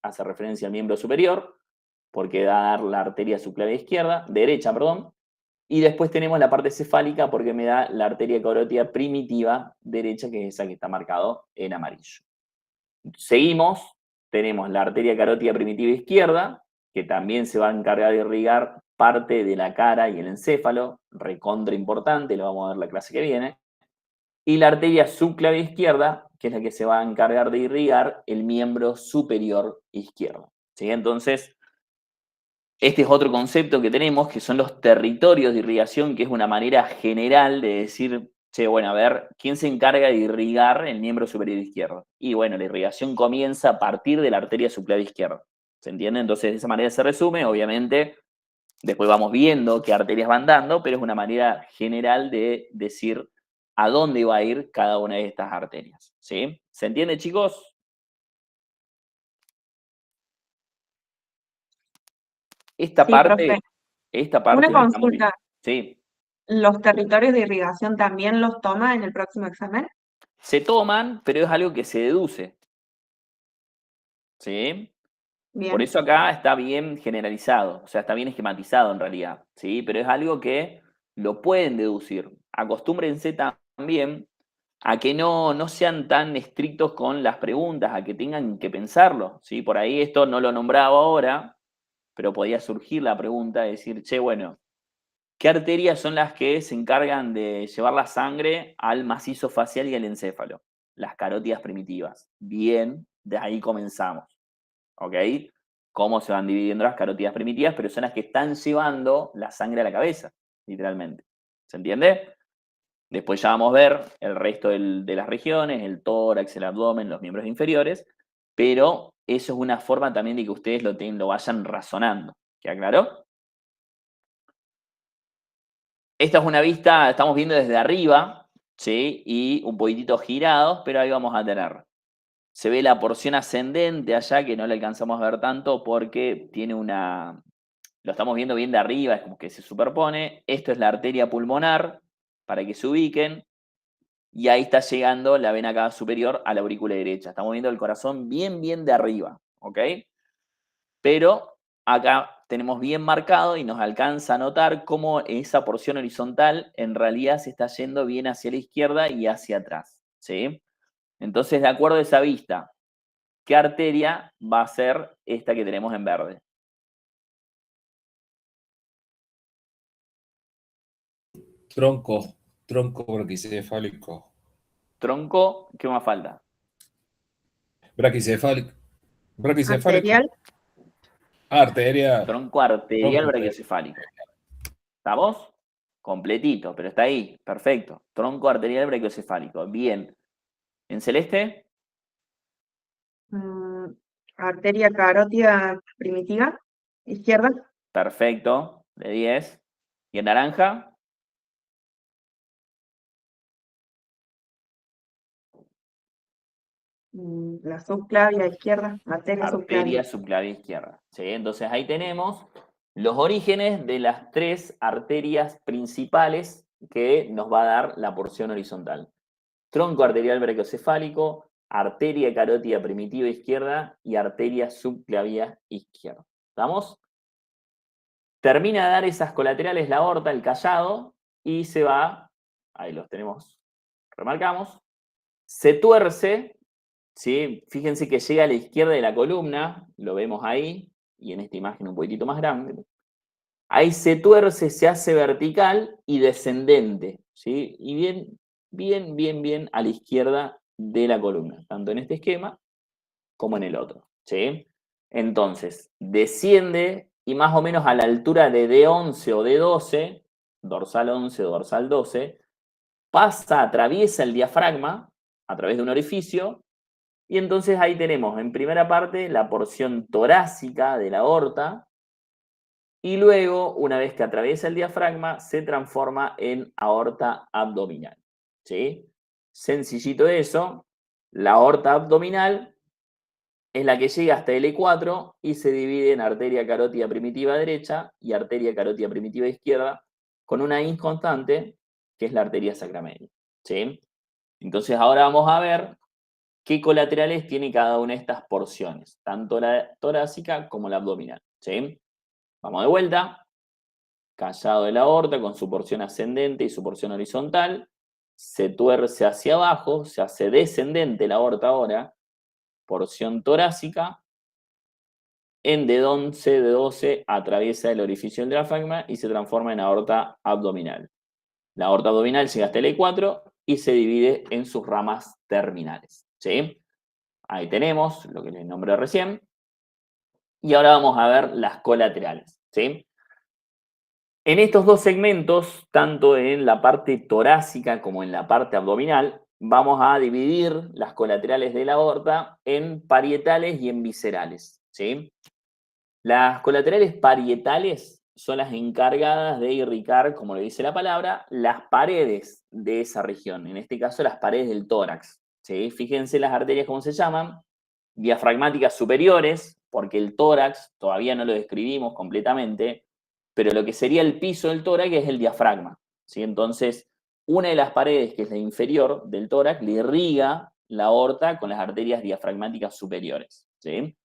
hace referencia al miembro superior, porque da a dar la arteria subclavia derecha, perdón. Y después tenemos la parte cefálica porque me da la arteria carótida primitiva derecha, que es esa que está marcado en amarillo. Seguimos, tenemos la arteria carótida primitiva izquierda, que también se va a encargar de irrigar parte de la cara y el encéfalo, recontra importante, lo vamos a ver la clase que viene. Y la arteria subclavia izquierda, que es la que se va a encargar de irrigar el miembro superior izquierdo. ¿Sí? Entonces, este es otro concepto que tenemos, que son los territorios de irrigación, que es una manera general de decir, che, bueno, a ver, ¿quién se encarga de irrigar el miembro superior izquierdo? Y bueno, la irrigación comienza a partir de la arteria subclavia izquierda. ¿Se entiende? Entonces, de esa manera se resume, obviamente, después vamos viendo qué arterias van dando, pero es una manera general de decir a dónde va a ir cada una de estas arterias. ¿Sí? ¿Se entiende, chicos? Esta Sí, parte profe. la Una estamos viendo. consulta. Sí. ¿Los territorios de irrigación también los toma en el próximo examen? Se toman, pero es algo que se deduce. ¿Sí? Bien. Por eso acá está bien generalizado, o sea, está bien esquematizado en realidad, ¿sí? Pero es algo que lo pueden deducir. Acostúmbrense también a que no sean tan estrictos con las preguntas, a que tengan que pensarlo, ¿sí? Por ahí esto no lo nombraba ahora, pero podía surgir la pregunta de decir, che, bueno, ¿qué arterias son las que se encargan de llevar la sangre al macizo facial y al encéfalo? Las carótidas primitivas. Bien, de ahí comenzamos. ¿Ok? Cómo se van dividiendo las carótidas primitivas, pero son las que están llevando la sangre a la cabeza, literalmente. ¿Se entiende? Después ya vamos a ver el resto de las regiones, el tórax, el abdomen, los miembros inferiores, pero eso es una forma también de que ustedes lo vayan razonando. ¿Queda claro? Esta es una vista, estamos viendo desde arriba, ¿sí? Y un poquitito girados, pero ahí vamos a tener. Se ve la porción ascendente allá, que no la alcanzamos a ver tanto porque tiene lo estamos viendo bien de arriba, es como que se superpone. Esto es la arteria pulmonar, para que se ubiquen. Y ahí está llegando la vena cava superior a la aurícula derecha. Estamos viendo el corazón bien, bien de arriba, ¿ok? Pero acá tenemos bien marcado y nos alcanza a notar cómo esa porción horizontal en realidad se está yendo bien hacia la izquierda y hacia atrás, ¿sí? Entonces, de acuerdo a esa vista, ¿qué arteria va a ser esta que tenemos en verde? Tronco braquicefálico. Tronco, ¿qué más falta? Braquicefálico. Arterial. Arteria. Tronco arterial Tronco brachiocefálico. ¿Estamos? Completito, pero está ahí. Perfecto. Tronco arterial brachiocefálico. Bien. ¿En celeste? Arteria carótida primitiva, izquierda. Perfecto. De 10. ¿Y en naranja? La subclavia izquierda, arteria subclavia. Arteria subclavia izquierda. ¿Sí? Entonces ahí tenemos los orígenes de las tres arterias principales que nos va a dar la porción horizontal. Tronco arterial brachiocefálico, arteria carótida primitiva izquierda y arteria subclavia izquierda. ¿Estamos? Termina de dar esas colaterales la aorta, el callado, y se va, ahí los tenemos, remarcamos, se tuerce, ¿sí? Fíjense que llega a la izquierda de la columna, lo vemos ahí, y en esta imagen un poquitito más grande. Ahí se tuerce, se hace vertical y descendente, ¿sí? Y bien a la izquierda de la columna, tanto en este esquema como en el otro, ¿sí? Entonces, desciende y más o menos a la altura de D11 o D12, dorsal 11 o dorsal 12, atraviesa el diafragma a través de un orificio, y entonces ahí tenemos en primera parte la porción torácica de la aorta, y luego, una vez que atraviesa el diafragma, se transforma en aorta abdominal, ¿sí? Sencillito eso, la aorta abdominal es la que llega hasta L4 y se divide en arteria carótida primitiva derecha y arteria carótida primitiva izquierda, con una inconstante, que es la arteria sacramedia. ¿sí? Entonces ahora vamos a ver qué colaterales tiene cada una de estas porciones, tanto la torácica como la abdominal, ¿sí? Vamos de vuelta. Callado de la aorta con su porción ascendente y su porción horizontal. Se tuerce hacia abajo, se hace descendente la aorta ahora. Porción torácica. En D11, D12 atraviesa el orificio del diafragma y se transforma en aorta abdominal. La aorta abdominal llega hasta el E4 y se divide en sus ramas terminales, ¿sí? Ahí tenemos lo que les nombré recién. Y ahora vamos a ver las colaterales, ¿sí? En estos dos segmentos, tanto en la parte torácica como en la parte abdominal, vamos a dividir las colaterales de la aorta en parietales y en viscerales, ¿sí? Las colaterales parietales son las encargadas de irrigar, como le dice la palabra, las paredes de esa región, en este caso las paredes del tórax, ¿sí? Fíjense las arterias cómo se llaman, diafragmáticas superiores, porque el tórax todavía no lo describimos completamente, pero lo que sería el piso del tórax es el diafragma, ¿sí? Entonces, una de las paredes, que es la inferior del tórax, le irriga la aorta con las arterias diafragmáticas superiores, ¿sí?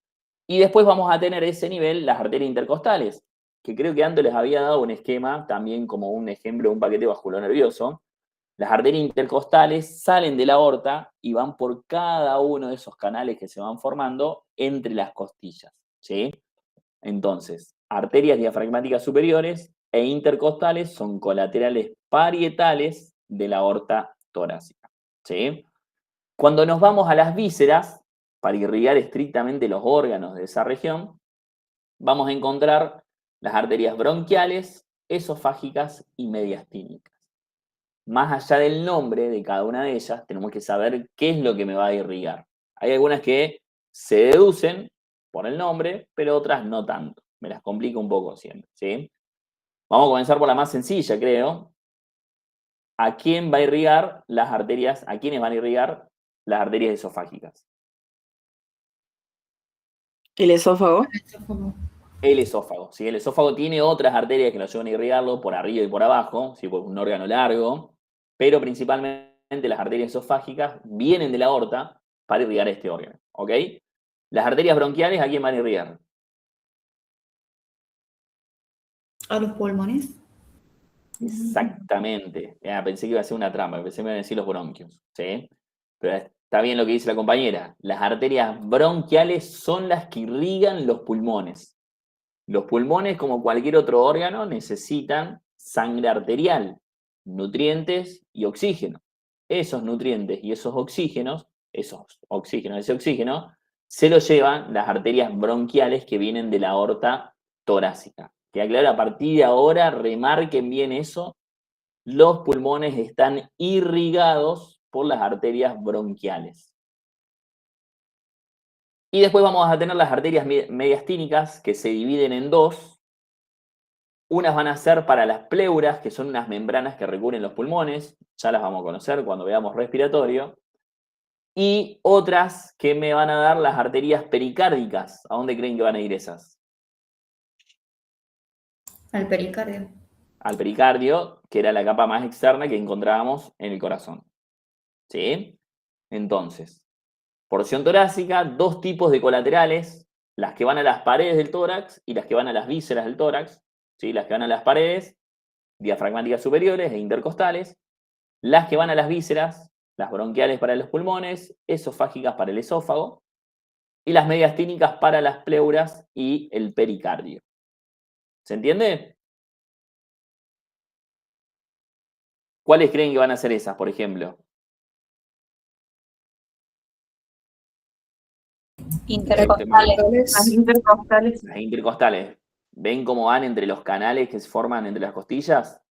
Y después vamos a tener ese nivel las arterias intercostales, que creo que antes les había dado un esquema, también como un ejemplo de un paquete vasculonervioso. Las arterias intercostales salen de la aorta y van por cada uno de esos canales que se van formando entre las costillas, ¿sí? Entonces, arterias diafragmáticas superiores e intercostales son colaterales parietales de la aorta torácica, ¿sí? Cuando nos vamos a las vísceras, para irrigar estrictamente los órganos de esa región, vamos a encontrar las arterias bronquiales, esofágicas y mediastínicas. Más allá del nombre de cada una de ellas, tenemos que saber qué es lo que me va a irrigar. Hay algunas que se deducen por el nombre, pero otras no tanto. Me las complico un poco siempre, ¿sí? Vamos a comenzar por la más sencilla, creo. ¿A quién va a irrigar las arterias? ¿A quiénes van a irrigar las arterias esofágicas? El esófago. El esófago, ¿sí? El esófago tiene otras arterias que lo llevan a irrigarlo por arriba y por abajo, ¿sí? Por un órgano largo, pero principalmente las arterias esofágicas vienen de la aorta para irrigar este órgano, ¿ok? Las arterias bronquiales, ¿a quién van a irrigar? ¿A los pulmones? Exactamente. Pensé que iba a ser una trampa, pensé que me iban a decir los bronquios, ¿sí? Pero está bien lo que dice la compañera. Las arterias bronquiales son las que irrigan los pulmones. Los pulmones, como cualquier otro órgano, necesitan sangre arterial, nutrientes y oxígeno. Esos nutrientes y ese oxígeno, se los llevan las arterias bronquiales que vienen de la aorta torácica. Queda claro, a partir de ahora, remarquen bien eso, los pulmones están irrigados por las arterias bronquiales. Y después vamos a tener las arterias mediastínicas, que se dividen en dos. Unas van a ser para las pleuras, que son unas membranas que recubren los pulmones, ya las vamos a conocer cuando veamos respiratorio. Y otras que me van a dar las arterias pericárdicas. ¿A dónde creen que van a ir esas? Al pericardio. Al pericardio, que era la capa más externa que encontrábamos en el corazón, ¿sí? Entonces, porción torácica, dos tipos de colaterales, las que van a las paredes del tórax y las que van a las vísceras del tórax, ¿sí? Las que van a las paredes, diafragmáticas superiores e intercostales, las que van a las vísceras, las bronquiales para los pulmones, esofágicas para el esófago, y las mediastínicas para las pleuras y el pericardio. ¿Se entiende? ¿Cuáles creen que van a ser esas, por ejemplo? Intercostales. Las intercostales. Las intercostales. ¿Ven cómo van entre los canales que se forman entre las costillas?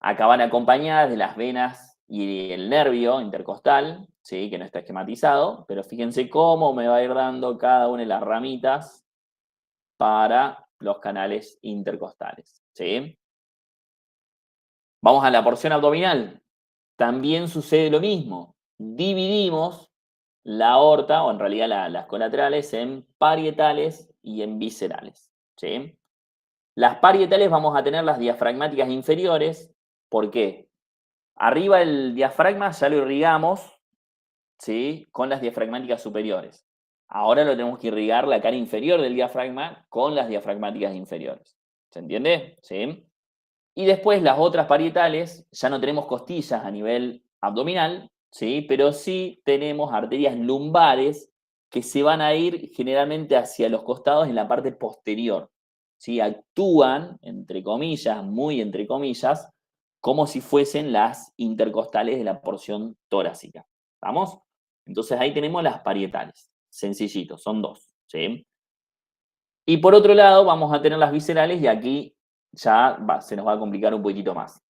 Acá van acompañadas de las venas y el nervio intercostal, ¿sí? Que no está esquematizado, pero fíjense cómo me va a ir dando cada una de las ramitas para los canales intercostales, ¿sí? Vamos a la porción abdominal. También sucede lo mismo. Dividimos la aorta, o en realidad las colaterales, en parietales y en viscerales, ¿sí? Las parietales vamos a tener las diafragmáticas inferiores. ¿Por qué? Arriba el diafragma ya lo irrigamos, ¿sí? Con las diafragmáticas superiores. Ahora lo tenemos que irrigar la cara inferior del diafragma con las diafragmáticas inferiores. ¿Se entiende? ¿Sí? Y después las otras parietales, ya no tenemos costillas a nivel abdominal, ¿sí? Pero sí tenemos arterias lumbares que se van a ir generalmente hacia los costados en la parte posterior, ¿sí? Actúan, entre comillas, muy entre comillas, como si fuesen las intercostales de la porción torácica. ¿Estamos? Entonces ahí tenemos las parietales. Sencillito, son dos, ¿sí? Y por otro lado vamos a tener las viscerales y aquí ya se nos va a complicar un poquito más.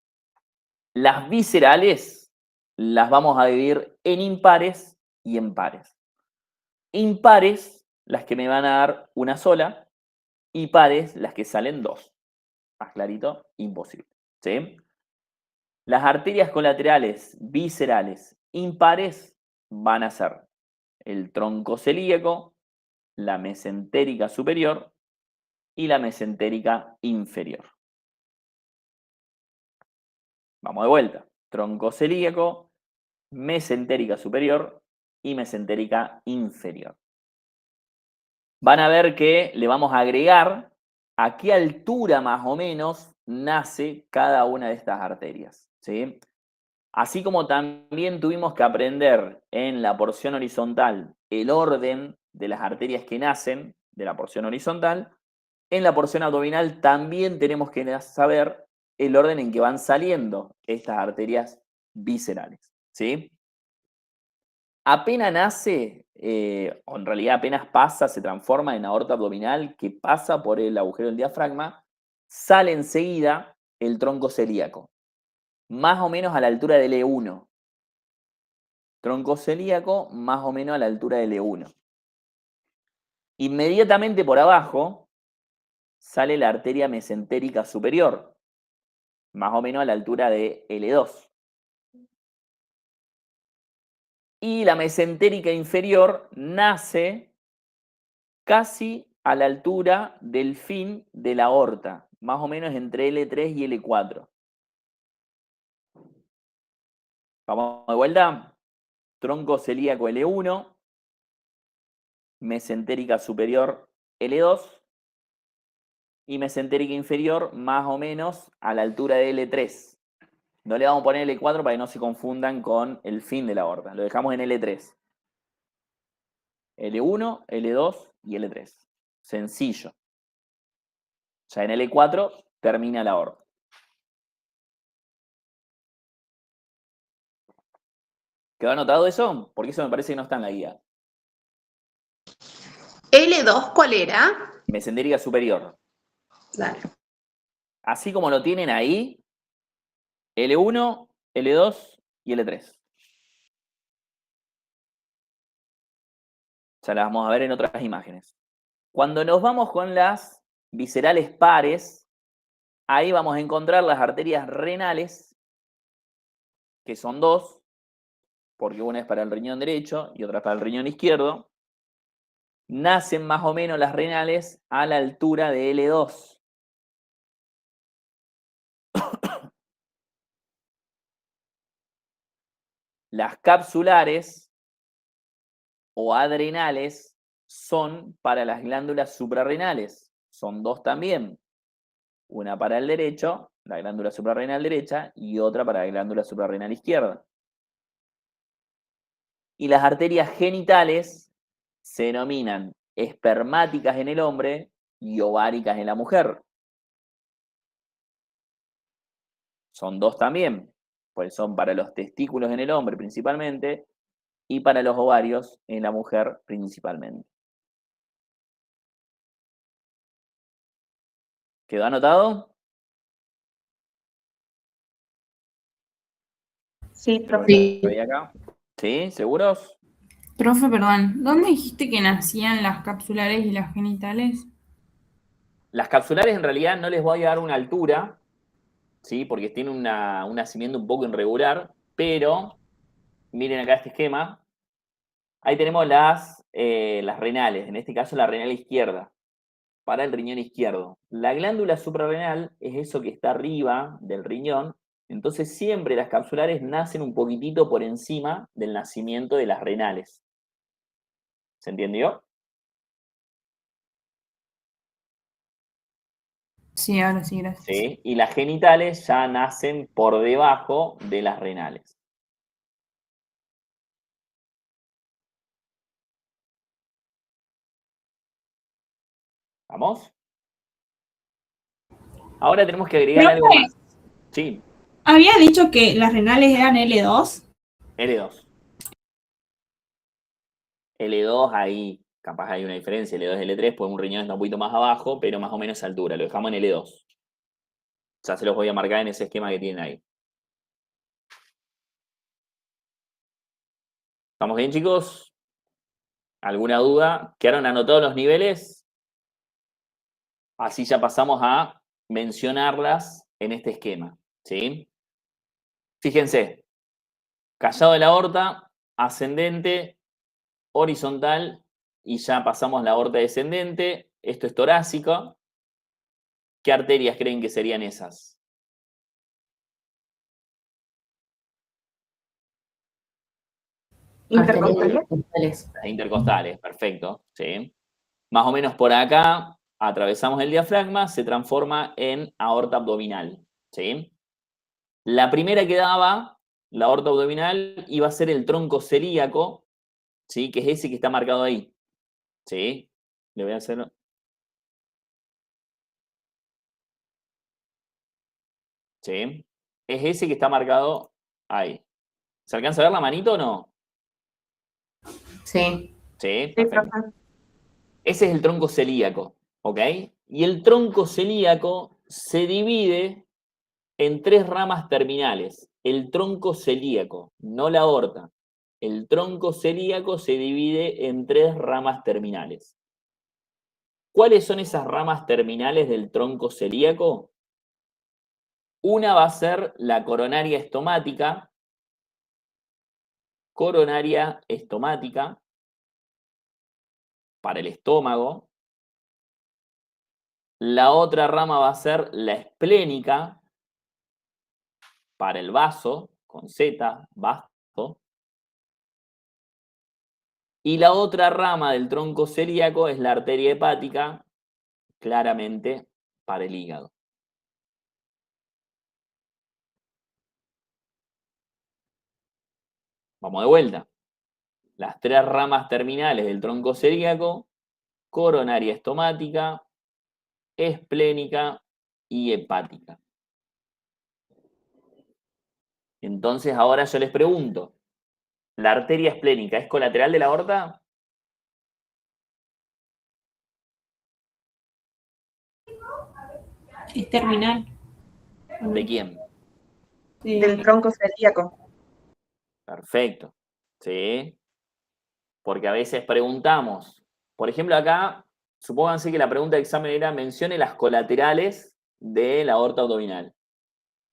Las viscerales las vamos a dividir en impares y en pares. Impares, las que me van a dar una sola, y pares, las que salen dos. Más clarito, imposible. ¿Sí? Las arterias colaterales viscerales impares van a ser el tronco celíaco, la mesentérica superior y la mesentérica inferior. Vamos de vuelta. Tronco celíaco, mesentérica superior y mesentérica inferior. Van a ver que le vamos a agregar a qué altura más o menos nace cada una de estas arterias, ¿sí? Así como también tuvimos que aprender en la porción horizontal el orden de las arterias que nacen de la porción horizontal, en la porción abdominal también tenemos que saber el orden en que van saliendo estas arterias viscerales, ¿sí? Apenas nace, o en realidad apenas pasa, se transforma en aorta abdominal que pasa por el agujero del diafragma, sale enseguida el tronco celíaco, más o menos a la altura del E1. Tronco celíaco más o menos a la altura del E1. Inmediatamente por abajo sale la arteria mesentérica superior, más o menos a la altura de L2. Y la mesentérica inferior nace casi a la altura del fin de la aorta, más o menos entre L3 y L4. Vamos de vuelta. Tronco celíaco L1, mesentérica superior L2 y mesentérica inferior más o menos a la altura de L3. No le vamos a poner L4 para que no se confundan con el fin de la aorta. Lo dejamos en L3. L1, L2 y L3. Sencillo. Ya en L4 termina la aorta. ¿Quedó anotado eso? Porque eso me parece que no está en la guía. L2, ¿cuál era? Mesentérica superior. Dale. Así como lo tienen ahí, L1, L2 y L3. Ya las vamos a ver en otras imágenes. Cuando nos vamos con las viscerales pares, ahí vamos a encontrar las arterias renales, que son dos, porque una es para el riñón derecho y otra es para el riñón izquierdo. Nacen más o menos las renales a la altura de L2. Las capsulares o adrenales son para las glándulas suprarrenales. Son dos también. Una para el derecho, la glándula suprarrenal derecha, y otra para la glándula suprarrenal izquierda. Y las arterias genitales se denominan espermáticas en el hombre y ováricas en la mujer. Son dos también, pues son para los testículos en el hombre principalmente y para los ovarios en la mujer principalmente. ¿Quedó anotado? Sí, Creo profe. que estoy acá. ¿Sí? ¿Seguros? Profe, perdón, ¿dónde dijiste que nacían las capsulares y las genitales? Las capsulares en realidad no les voy a dar una altura, ¿sí? Porque tienen un nacimiento un poco irregular, pero miren acá este esquema. Ahí tenemos las renales, en este caso la renal izquierda, para el riñón izquierdo. La glándula suprarrenal es eso que está arriba del riñón Entonces siempre las capsulares nacen un poquitito por encima del nacimiento de las renales. ¿Se entendió? Sí, ahora sí, gracias. ¿Sí? Y las genitales ya nacen por debajo de las renales. ¿Vamos? Ahora tenemos que agregar algo Profe, más. Sí, había dicho que las renales eran L2. L2. L2 ahí, capaz hay una diferencia, L2 y L3, pues un riñón está un poquito más abajo, pero más o menos a altura, lo dejamos en L2. Ya se los voy a marcar en ese esquema que tienen ahí. ¿Estamos bien, chicos? ¿Alguna duda? ¿Quedaron anotados los niveles? Así ya pasamos a mencionarlas en este esquema, ¿sí? Fíjense, callado de la aorta, ascendente, horizontal, y ya pasamos la aorta descendente. Esto es torácica. ¿Qué arterias creen que serían esas? Intercostales. Las intercostales, perfecto, ¿sí? Más o menos por acá atravesamos el diafragma, se transforma en aorta abdominal, ¿sí? La primera que daba, la aorta abdominal, iba a ser el tronco celíaco, ¿sí? Que es ese que está marcado ahí, ¿sí? Le voy a hacer... ¿Sí? Es ese que está marcado ahí. ¿Se alcanza a ver la manito o no? Sí. Sí, Sí, perfecto. profe. Ese es el tronco celíaco, ¿ok? Y el tronco celíaco se divide en 3 ramas terminales. El tronco celíaco, no la aorta. El tronco celíaco se divide en 3 ramas terminales. ¿Cuáles son esas ramas terminales del tronco celíaco? Una va a ser la coronaria estomática. Coronaria estomática para el estómago. La otra rama va a ser la esplénica para el vaso, con Z, vaso. Y la otra rama del tronco celíaco es la arteria hepática, claramente para el hígado. Vamos de vuelta. Las 3 ramas terminales del tronco celíaco: coronaria estomática, esplénica y hepática. Entonces ahora yo les pregunto, ¿la arteria esplénica es colateral de la aorta? Es terminal. ¿De quién? Del tronco celíaco. Perfecto. ¿Sí? Porque a veces preguntamos, por ejemplo acá, supónganse que la pregunta de examen era mencione las colaterales de la aorta abdominal.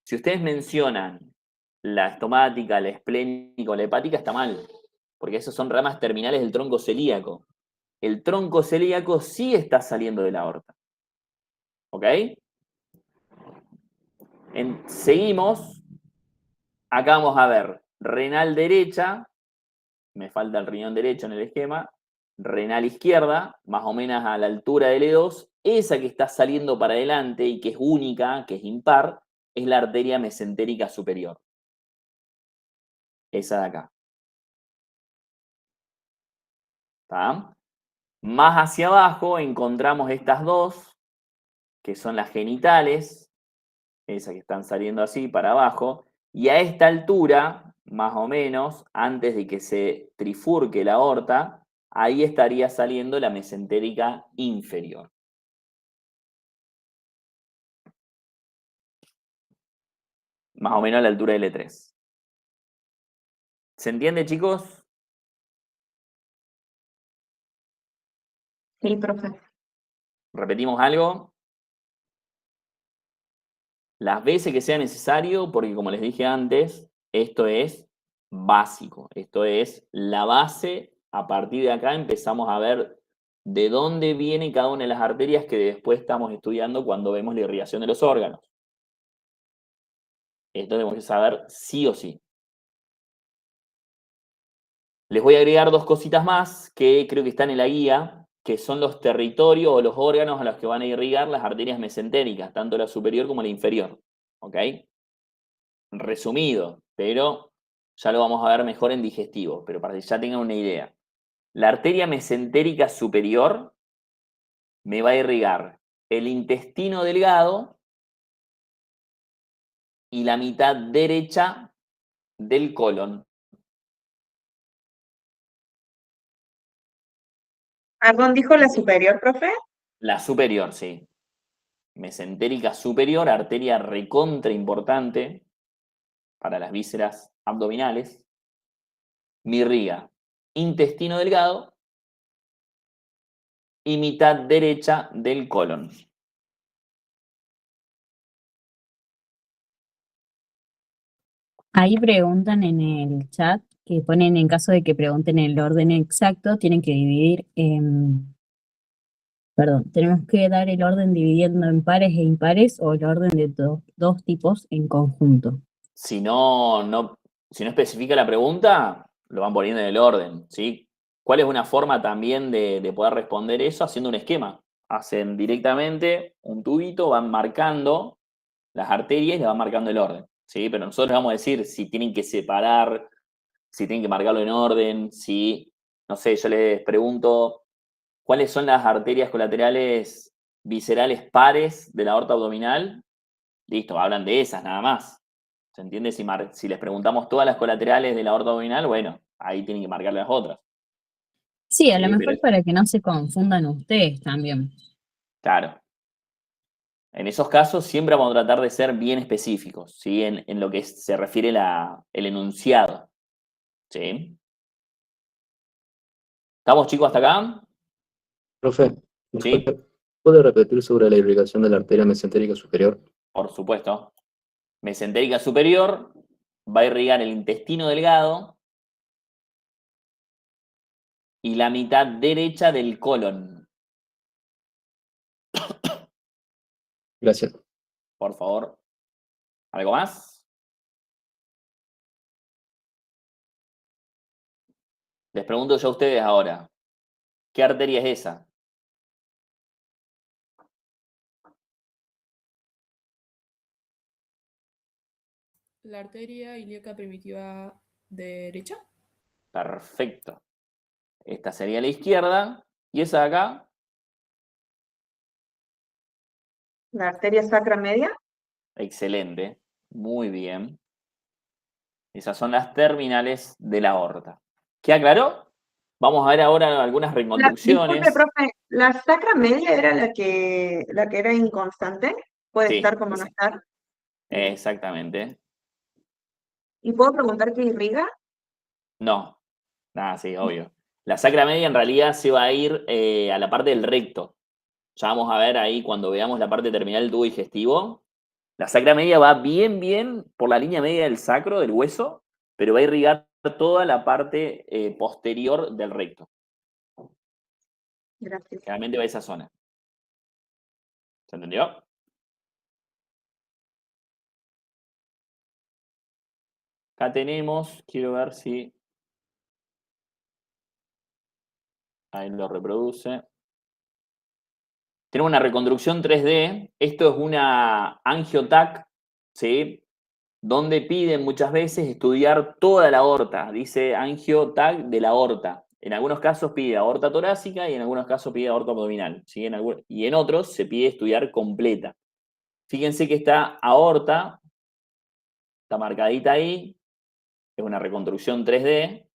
Si ustedes mencionan la estomática, la esplénica o la hepática, está mal, porque esas son ramas terminales del tronco celíaco. El tronco celíaco sí está saliendo de la aorta. ¿Ok? Seguimos. Acá vamos a ver renal derecha, me falta el riñón derecho en el esquema, renal izquierda, más o menos a la altura del E2, esa que está saliendo para adelante y que es única, que es impar, es la arteria mesentérica superior. Esa de acá. ¿Está? Más hacia abajo encontramos estas dos, que son las genitales, esas que están saliendo así para abajo, y a esta altura, más o menos, antes de que se trifurque la aorta, ahí estaría saliendo la mesentérica inferior. Más o menos a la altura del E3. ¿Se entiende, chicos? Sí, profe. ¿Repetimos algo? Las veces que sea necesario, porque como les dije antes, esto es básico. Esto es la base. A partir de acá empezamos a ver de dónde viene cada una de las arterias que después estamos estudiando cuando vemos la irrigación de los órganos. Esto tenemos que saber sí o sí. Les voy a agregar 2 cositas más que creo que están en la guía, que son los territorios o los órganos a los que van a irrigar las arterias mesentéricas, tanto la superior como la inferior. ¿Ok? Resumido, pero ya lo vamos a ver mejor en digestivo, pero para que ya tengan una idea. La arteria mesentérica superior me va a irrigar el intestino delgado y la mitad derecha del colon. ¿Perdón, dijo la superior, profe? La superior, sí. Mesentérica superior, arteria recontra importante para las vísceras abdominales. Me irriga intestino delgado y mitad derecha del colon. Ahí preguntan en el chat que ponen en caso de que pregunten el orden exacto, tienen que dividir en... Perdón, tenemos que dar el orden dividiendo en pares e impares o el orden de dos tipos en conjunto. Si no especifica la pregunta, lo van poniendo en el orden, ¿sí? ¿Cuál es una forma también de poder responder eso? Haciendo un esquema. Hacen directamente un tubito, van marcando las arterias y le van marcando el orden, ¿sí? Pero nosotros vamos a decir si tienen que separar, si tienen que marcarlo en orden, si, no sé, yo les pregunto, ¿cuáles son las arterias colaterales viscerales pares de la aorta abdominal? Listo, hablan de esas nada más. ¿Se entiende? Si les preguntamos todas las colaterales de la aorta abdominal, bueno, ahí tienen que marcar las otras. Sí, a lo Sí, mejor para que no se confundan ustedes también. Claro. En esos casos siempre vamos a tratar de ser bien específicos, ¿sí? En lo que se refiere el enunciado. ¿Sí? ¿Estamos, chicos, hasta acá? Profe, Sí, ¿puede repetir sobre la irrigación de la arteria mesentérica superior? por supuesto. Mesentérica superior va a irrigar el intestino delgado y la mitad derecha del colon. Gracias. Por favor. ¿Algo más? Les pregunto yo a ustedes ahora. ¿Qué arteria es esa? La arteria ilíaca primitiva derecha. Perfecto. Esta sería la izquierda. ¿Y esa de acá? La arteria sacra media. Excelente. Muy bien. Esas son las terminales de la aorta. ¿Qué aclaró? Vamos a ver ahora algunas Disculpe, reconducciones. profe, ¿la sacra media era la que era inconstante? ¿Puede Sí, estar como no estar? exactamente. ¿Y puedo preguntar qué irriga? No. Nada, sí, obvio. La sacra media en realidad se va a ir a la parte del recto. Ya vamos a ver ahí cuando veamos la parte terminal del tubo digestivo. La sacra media va bien por la línea media del sacro, del hueso, pero va a irrigar toda la parte posterior del recto. Gracias. Realmente va a esa zona. ¿Se entendió? Acá tenemos, quiero ver si... Ahí lo reproduce. Tenemos una reconstrucción 3D. Esto es una angiotac, ¿sí? Donde piden muchas veces estudiar toda la aorta. Dice angiotac de la aorta. En algunos casos pide aorta torácica y en algunos casos pide aorta abdominal, ¿sí? Y en otros se pide estudiar completa. Fíjense que esta aorta está marcadita ahí. Es una reconstrucción 3D.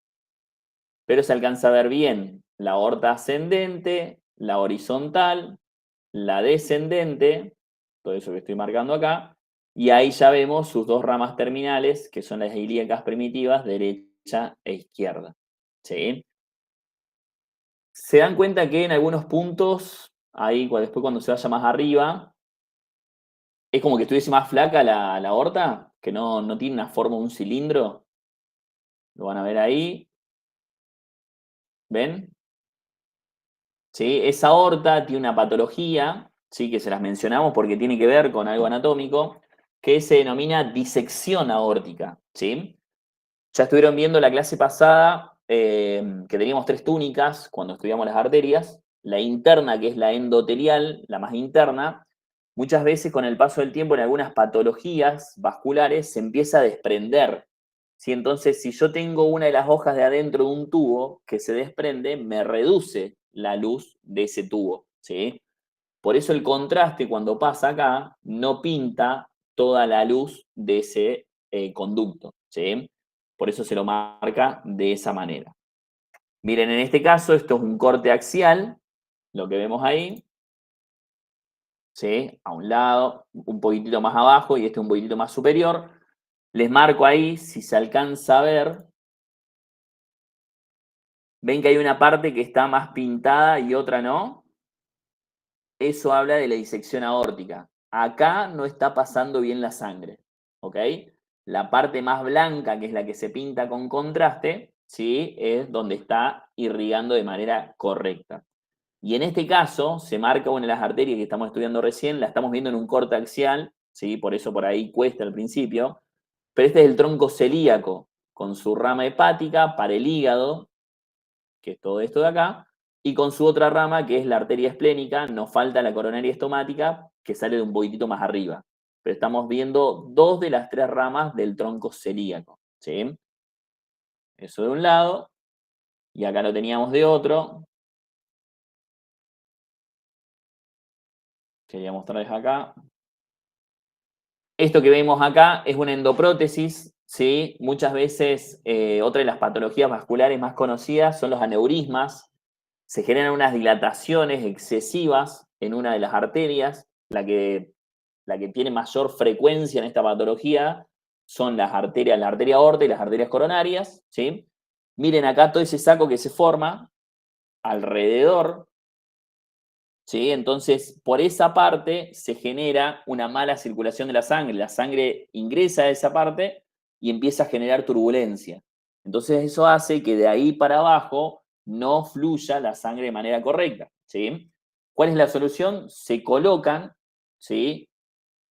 Pero se alcanza a ver bien la aorta ascendente, la horizontal, la descendente, todo eso que estoy marcando acá, y ahí ya vemos sus dos ramas terminales, que son las ilíacas primitivas, derecha e izquierda. ¿Sí? Se dan cuenta que en algunos puntos, ahí después cuando se vaya más arriba, es como que estuviese más flaca la aorta, que no tiene una forma de un cilindro. Lo van a ver ahí. ¿Ven? ¿Sí? Esa aorta tiene una patología, ¿sí? Que se las mencionamos porque tiene que ver con algo anatómico, que se denomina disección aórtica, ¿sí? Ya estuvieron viendo la clase pasada que teníamos 3 túnicas cuando estudiamos las arterias. La interna, que es la endotelial, la más interna, muchas veces con el paso del tiempo en algunas patologías vasculares se empieza a desprender, ¿sí? Entonces, si yo tengo una de las hojas de adentro de un tubo que se desprende, me reduce la luz de ese tubo, ¿sí? Por eso el contraste cuando pasa acá no pinta toda la luz de ese conducto, ¿sí? Por eso se lo marca de esa manera. Miren, en este caso esto es un corte axial, lo que vemos ahí, ¿sí? A un lado, un poquitito más abajo y este un poquitito más superior. Les marco ahí, si se alcanza a ver, ven que hay una parte que está más pintada y otra no. Eso habla de la disección aórtica. Acá no está pasando bien la sangre, ¿ok? La parte más blanca, que es la que se pinta con contraste, ¿sí? Es donde está irrigando de manera correcta. Y en este caso, se marca una de las arterias que estamos estudiando recién, la estamos viendo en un corte axial, ¿sí? Por eso por ahí cuesta al principio. Pero este es el tronco celíaco, con su rama hepática para el hígado, que es todo esto de acá, y con su otra rama, que es la arteria esplénica, nos falta la coronaria estomática, que sale de un poquitito más arriba. Pero estamos viendo 2 de las 3 ramas del tronco celíaco, ¿sí? Eso de un lado, y acá lo teníamos de otro. Quería mostrarles acá. Esto que vemos acá es una endoprótesis, ¿sí? Muchas veces, otra de las patologías vasculares más conocidas son los aneurismas. Se generan unas dilataciones excesivas en una de las arterias. La que tiene mayor frecuencia en esta patología son las arterias, la arteria aorta y las arterias coronarias, ¿sí? Miren acá todo ese saco que se forma alrededor, ¿sí? Entonces, por esa parte se genera una mala circulación de la sangre. La sangre ingresa a esa parte y empieza a generar turbulencia. Entonces, eso hace que de ahí para abajo no fluya la sangre de manera correcta, ¿sí? ¿Cuál es la solución? Se colocan, ¿sí?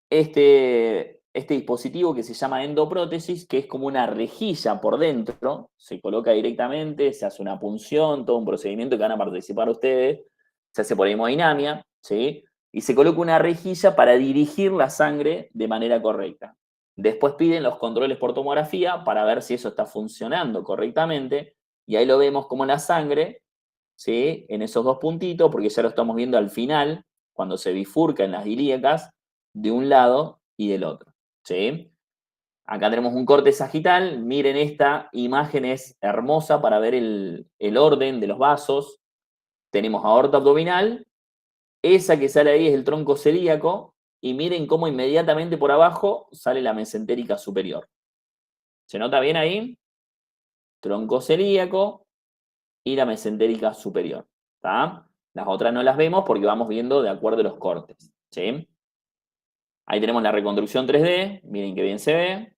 Este dispositivo que se llama endoprótesis, que es como una rejilla por dentro, se coloca directamente, se hace una punción, todo un procedimiento que van a participar ustedes, se hace por hemodinamia, ¿sí? Y se coloca una rejilla para dirigir la sangre de manera correcta. Después piden los controles por tomografía para ver si eso está funcionando correctamente, y ahí lo vemos como la sangre, ¿sí? En esos 2 puntitos, porque ya lo estamos viendo al final, cuando se bifurca en las ilíacas, de un lado y del otro, ¿sí? Acá tenemos un corte sagital, miren esta imagen es hermosa para ver el orden de los vasos. Tenemos aorta abdominal, esa que sale ahí es el tronco celíaco, y miren cómo inmediatamente por abajo sale la mesentérica superior. ¿Se nota bien ahí? Tronco celíaco y la mesentérica superior, ¿está? Las otras no las vemos porque vamos viendo de acuerdo a los cortes, ¿sí? Ahí tenemos la reconstrucción 3D, miren qué bien se ve,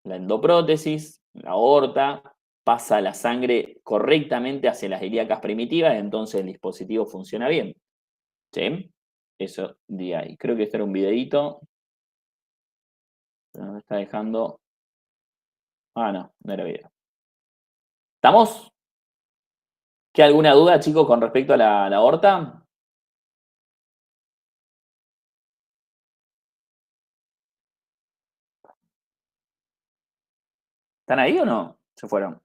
la endoprótesis, la aorta, pasa la sangre correctamente hacia las ilíacas primitivas, entonces el dispositivo funciona bien, ¿sí? Eso de ahí. Creo que este era un videíto. Pero nos está dejando... Ah, no era video. ¿Estamos? ¿Queda alguna duda, chicos, con respecto a la aorta? ¿Están ahí o no? ¿Se fueron?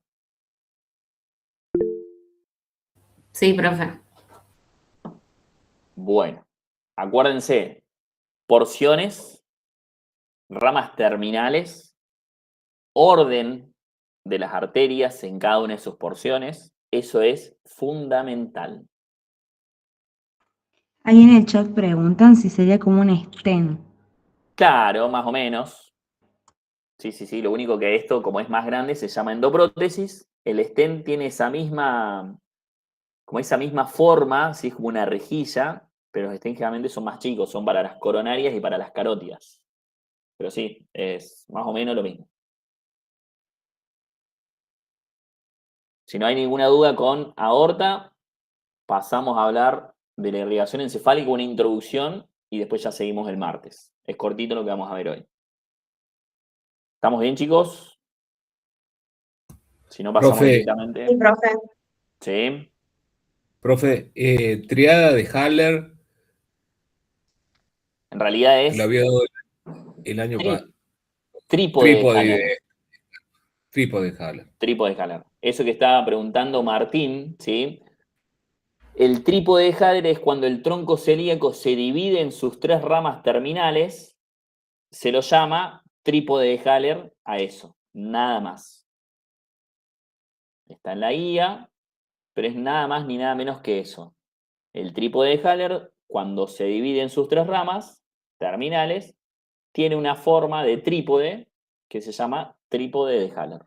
Sí, profe. Bueno, acuérdense, porciones, ramas terminales, orden de las arterias en cada una de sus porciones, eso es fundamental. Ahí en el chat preguntan si sería como un stent. Claro, más o menos. Sí, lo único que esto, como es más grande, se llama endoprótesis. El stent tiene esa misma forma, ¿sí? Es como una rejilla, pero los stents generalmente son más chicos, son para las coronarias y para las carótidas. Pero sí, es más o menos lo mismo. Si no hay ninguna duda con aorta, pasamos a hablar de la irrigación encefálica, una introducción, y después ya seguimos el martes. Es cortito lo que vamos a ver hoy. ¿Estamos bien, chicos? Si no, pasamos Profe. directamente. Sí, profe. Sí. Profe, triada de Haller, En realidad que lo es había dado el año pasado. trípode de Haller. Trípode de Haller. Trípode de Haller. Eso que estaba preguntando Martín, ¿sí? El trípode de Haller es cuando el tronco celíaco se divide en sus 3 ramas terminales, se lo llama trípode de Haller a eso, nada más. Está en la guía, pero es nada más ni nada menos que eso. El trípode de Haller, cuando se divide en sus 3 ramas terminales, tiene una forma de trípode que se llama trípode de Haller.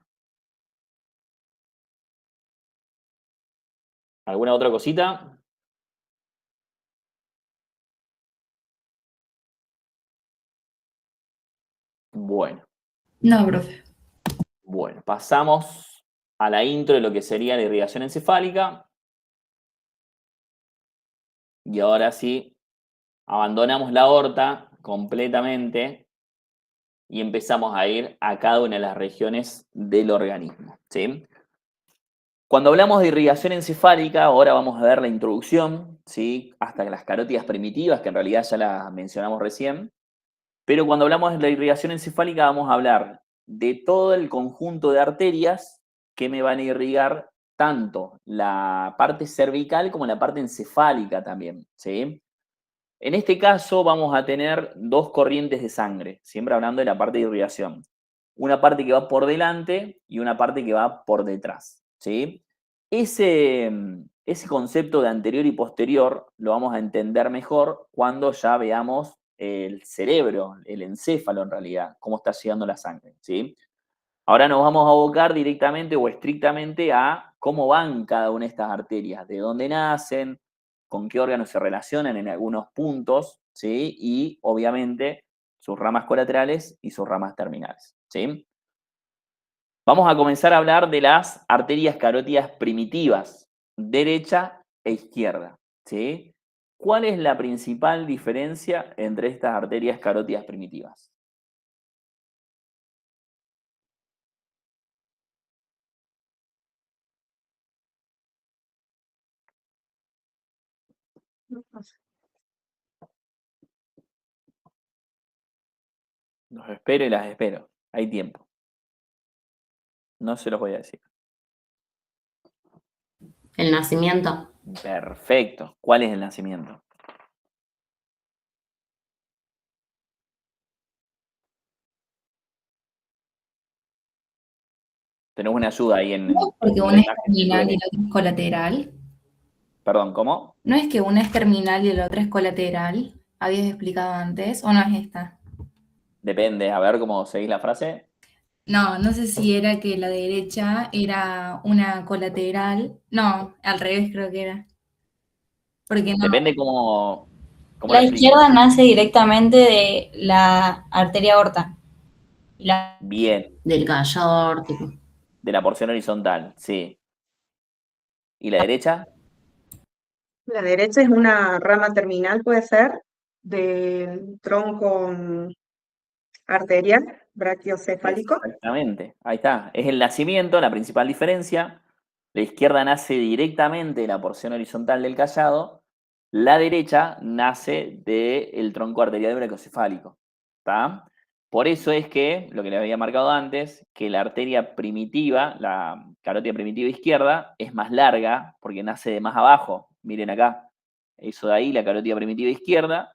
¿Alguna otra cosita? Bueno. No, profe. Bueno, pasamos a la intro de lo que sería la irrigación encefálica. Y ahora sí, abandonamos la aorta completamente y empezamos a ir a cada una de las regiones del organismo, ¿sí? Cuando hablamos de irrigación encefálica, ahora vamos a ver la introducción, ¿sí? Hasta las carótidas primitivas, que en realidad ya las mencionamos recién. Pero cuando hablamos de la irrigación encefálica, vamos a hablar de todo el conjunto de arterias que me van a irrigar tanto la parte cervical como la parte encefálica también, ¿sí? En este caso vamos a tener 2 corrientes de sangre, siempre hablando de la parte de irrigación. Una parte que va por delante y una parte que va por detrás, ¿sí? Ese concepto de anterior y posterior lo vamos a entender mejor cuando ya veamos el cerebro, el encéfalo en realidad, cómo está llegando la sangre, ¿sí? Ahora nos vamos a abocar directamente o estrictamente a cómo van cada una de estas arterias, de dónde nacen, con qué órganos se relacionan en algunos puntos, ¿sí? Y obviamente sus ramas colaterales y sus ramas terminales, ¿sí? Vamos a comenzar a hablar de las arterias carótidas primitivas, derecha e izquierda, ¿sí? ¿Cuál es la principal diferencia entre estas arterias carótidas primitivas? Los espero y las espero. Hay tiempo. No se los voy a decir. El nacimiento. Perfecto. ¿Cuál es el nacimiento? Tenemos una ayuda ahí en... Porque una es terminal y la otra es colateral. Perdón, ¿cómo? ¿No es que una es terminal y la otra es colateral? ¿Habías explicado antes? ¿O no es esta? Depende. A ver cómo seguís la frase. No, no sé si era que la derecha era una colateral. No, al revés creo que era. Porque no. Depende cómo La izquierda nace directamente de la arteria aorta. Bien. Del callado aórtico. De la porción horizontal, sí. ¿Y la derecha? La derecha es una rama terminal, puede ser, del tronco arterial, brachiocefálico. Exactamente. Ahí está. Es el nacimiento, la principal diferencia. La izquierda nace directamente de la porción horizontal del callado. La derecha nace del tronco arterial brachiocefálico. ¿Está? Por eso es que, lo que les había marcado antes, que la arteria primitiva, la carótida primitiva izquierda, es más larga porque nace de más abajo. Miren acá. Eso de ahí, la carótida primitiva izquierda.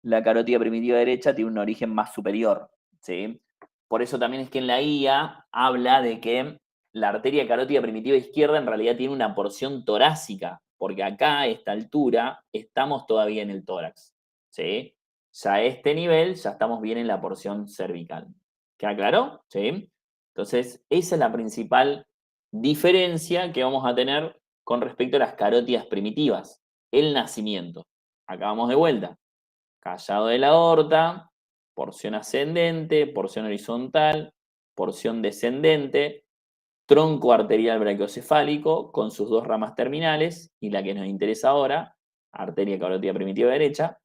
La carótida primitiva derecha tiene un origen más superior, ¿sí? Por eso también es que en la guía habla de que la arteria carótida primitiva izquierda en realidad tiene una porción torácica, porque acá, a esta altura, estamos todavía en el tórax, ¿sí? Ya a este nivel, ya estamos bien en la porción cervical. ¿Queda claro? ¿Sí? Entonces, esa es la principal diferencia que vamos a tener con respecto a las carótidas primitivas, el nacimiento. Acá vamos de vuelta. Callado de la aorta, porción ascendente, porción horizontal, porción descendente, tronco arterial brachiocefálico con sus 2 ramas terminales y la que nos interesa ahora, arteria carótida primitiva derecha,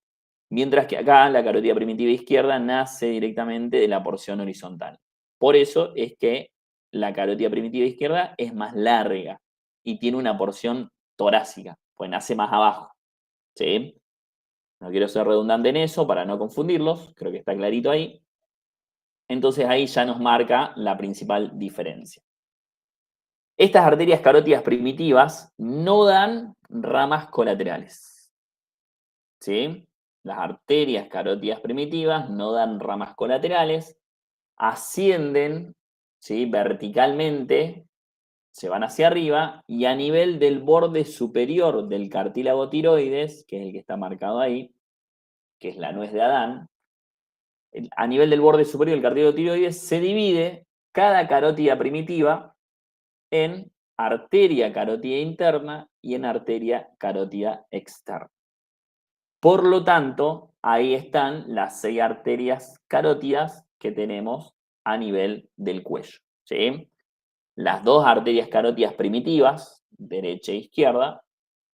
mientras que acá la carótida primitiva izquierda nace directamente de la porción horizontal. Por eso es que la carótida primitiva izquierda es más larga y tiene una porción torácica, pues nace más abajo, ¿sí? No quiero ser redundante en eso para no confundirlos, creo que está clarito ahí. Entonces ahí ya nos marca la principal diferencia. Estas arterias carótidas primitivas no dan ramas colaterales, ¿sí? Las arterias carótidas primitivas no dan ramas colaterales, ascienden, ¿sí?, verticalmente, se van hacia arriba y a nivel del borde superior del cartílago tiroides, que es el que está marcado ahí, que es la nuez de Adán, a nivel del borde superior del cartílago tiroides se divide cada carótida primitiva en arteria carótida interna y en arteria carótida externa. Por lo tanto, ahí están las 6 arterias carótidas que tenemos a nivel del cuello, ¿sí? Las 2 arterias carótidas primitivas, derecha e izquierda,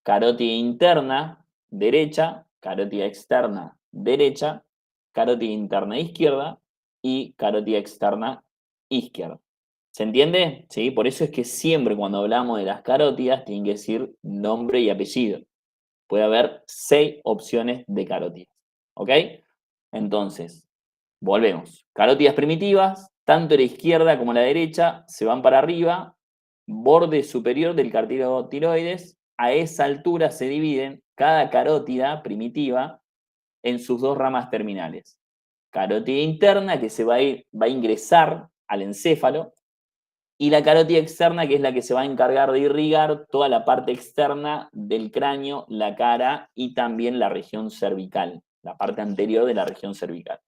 carótida interna, derecha, carótida externa, derecha, carótida interna izquierda y carótida externa izquierda. ¿Se entiende? ¿Sí? Por eso es que siempre cuando hablamos de las carótidas tienen que decir nombre y apellido. Puede haber 6 opciones de carótidas, ¿ok? Entonces, volvemos. Carótidas primitivas, tanto la izquierda como la derecha, se van para arriba, borde superior del cartílago tiroides. A esa altura se dividen cada carótida primitiva en sus 2 ramas terminales. Carótida interna, que va a ingresar al encéfalo, y la carótida externa, que es la que se va a encargar de irrigar toda la parte externa del cráneo, la cara y también la región cervical, la parte anterior de la región cervical.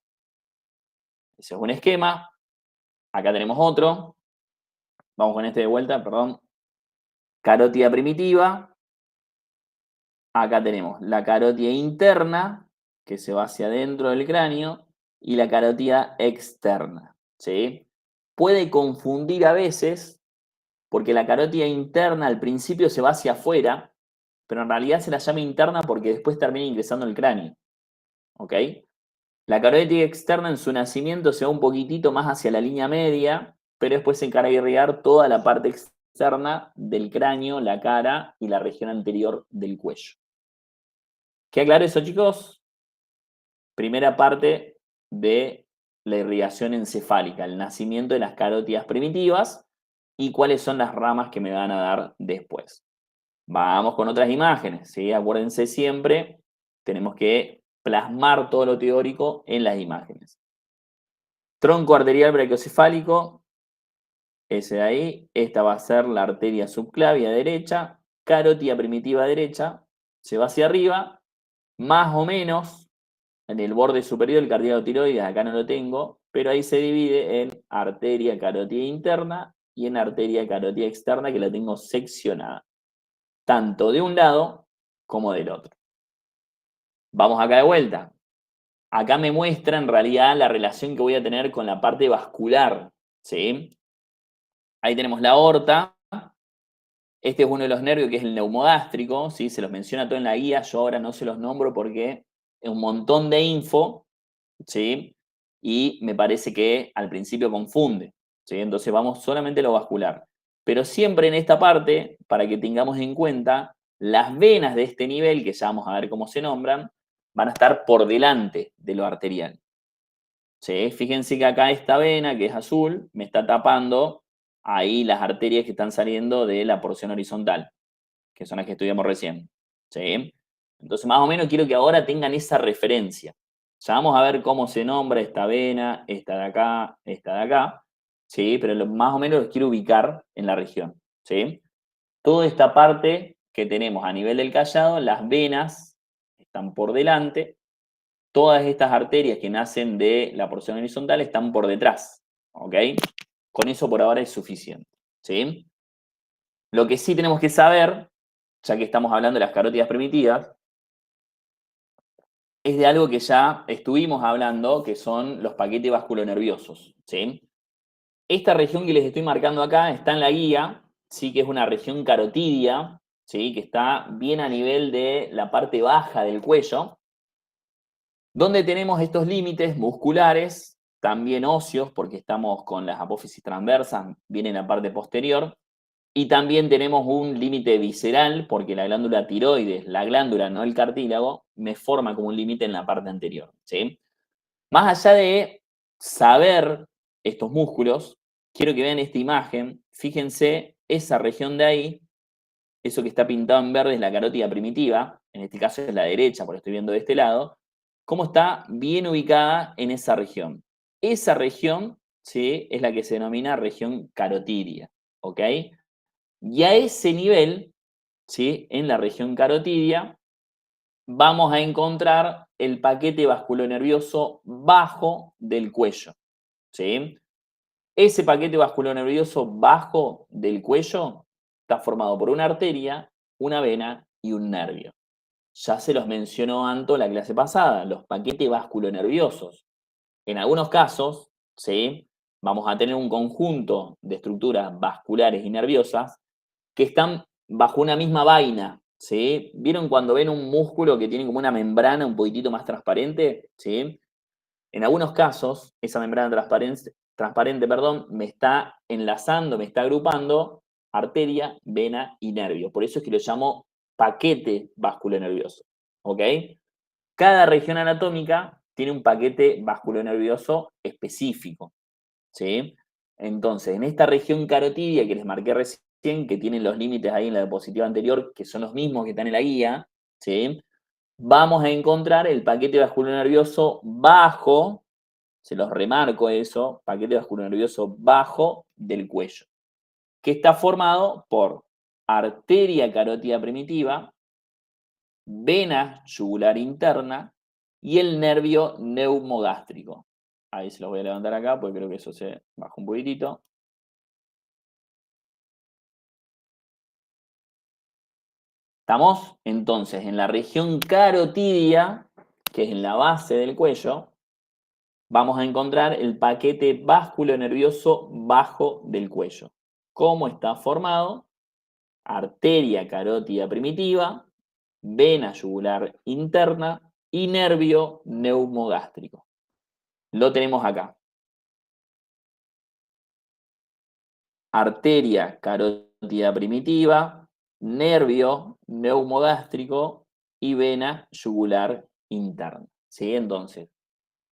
Ese es un esquema. Acá tenemos otro. Vamos con este de vuelta, perdón. Carótida primitiva. Acá tenemos la carótida interna, que se va hacia adentro del cráneo, y la carótida externa, ¿sí? Puede confundir a veces, porque la carótida interna al principio se va hacia afuera, pero en realidad se la llama interna porque después termina ingresando el cráneo, ¿ok? La carótida externa en su nacimiento se va un poquitito más hacia la línea media, pero después se encarga de irrigar toda la parte externa del cráneo, la cara y la región anterior del cuello. ¿Queda claro eso, chicos? Primera parte de la irrigación encefálica, el nacimiento de las carótidas primitivas y cuáles son las ramas que me van a dar después. Vamos con otras imágenes, ¿sí? Acuérdense siempre, tenemos que plasmar todo lo teórico en las imágenes. Tronco arterial brachiocefálico, ese de ahí. Esta va a ser la arteria subclavia derecha, carótida primitiva derecha, se va hacia arriba, más o menos en el borde superior del cartílago tiroides, acá no lo tengo, pero ahí se divide en arteria carótida interna y en arteria carótida externa, que la tengo seccionada, tanto de un lado como del otro. Vamos acá de vuelta. Acá me muestra en realidad la relación que voy a tener con la parte vascular, ¿sí? Ahí tenemos la aorta. Este es uno de los nervios que es el neumogástrico, ¿sí? Se los menciona todo en la guía, yo ahora no se los nombro porque es un montón de info, ¿sí? Y me parece que al principio confunde, ¿sí? Entonces vamos solamente a lo vascular. Pero siempre en esta parte, para que tengamos en cuenta, las venas de este nivel, que ya vamos a ver cómo se nombran, van a estar por delante de lo arterial, ¿sí? Fíjense que acá esta vena, que es azul, me está tapando ahí las arterias que están saliendo de la porción horizontal, que son las que estudiamos recién, ¿sí? Entonces, más o menos quiero que ahora tengan esa referencia. Ya vamos a ver cómo se nombra esta vena, esta de acá, ¿sí? Pero más o menos los quiero ubicar en la región, ¿sí? Toda esta parte que tenemos a nivel del callado, las venas están por delante, todas estas arterias que nacen de la porción horizontal están por detrás, ¿ok? Con eso por ahora es suficiente, ¿sí? Lo que sí tenemos que saber, ya que estamos hablando de las carótidas primitivas, es de algo que ya estuvimos hablando, que son los paquetes vasculonerviosos, ¿sí? Esta región que les estoy marcando acá está en la guía, sí, que es una región carotidia, ¿sí? Que está bien a nivel de la parte baja del cuello, donde tenemos estos límites musculares también óseos, porque estamos con las apófisis transversas, viene en la parte posterior, y también tenemos un límite visceral, porque la glándula tiroides, la glándula, no el cartílago, me forma como un límite en la parte anterior, ¿sí? Más allá de saber estos músculos, quiero que vean esta imagen, fíjense esa región de ahí, eso que está pintado en verde es la carótida primitiva, en este caso es la derecha, porque estoy viendo de este lado, cómo está bien ubicada en esa región. Esa región, ¿sí?, es la que se denomina región carotidia, ¿ok? Y a ese nivel, ¿sí?, en la región carotidia, vamos a encontrar el paquete vasculonervioso bajo del cuello, ¿sí? Ese paquete vasculonervioso bajo del cuello está formado por una arteria, una vena y un nervio. Ya se los mencionó Anto la clase pasada, los paquetes vasculonerviosos. En algunos casos, ¿sí?, vamos a tener un conjunto de estructuras vasculares y nerviosas que están bajo una misma vaina, ¿sí? ¿Vieron cuando ven un músculo que tiene como una membrana un poquitito más transparente? ¿Sí? En algunos casos, esa membrana transparente, me está enlazando, me está agrupando arteria, vena y nervio. Por eso es que lo llamo paquete vasculonervioso, ¿ok? Cada región anatómica tiene un paquete vasculonervioso específico, ¿sí? Entonces, en esta región carotidia que les marqué recién, que tienen los límites ahí en la diapositiva anterior, que son los mismos que están en la guía, ¿sí?, vamos a encontrar el paquete vasculonervioso bajo, se los remarco eso, paquete vasculonervioso bajo del cuello, que está formado por arteria carótida primitiva, vena yugular interna y el nervio neumogástrico. Ahí se los voy a levantar acá porque creo que eso se baja un poquitito. ¿Estamos? Entonces, en la región carotidia, que es en la base del cuello, vamos a encontrar el paquete vasculonervioso bajo del cuello. ¿Cómo está formado? Arteria carótida primitiva, vena yugular interna y nervio neumogástrico. Lo tenemos acá. Arteria carótida primitiva, nervio neumogástrico y vena yugular interna, ¿sí? Entonces,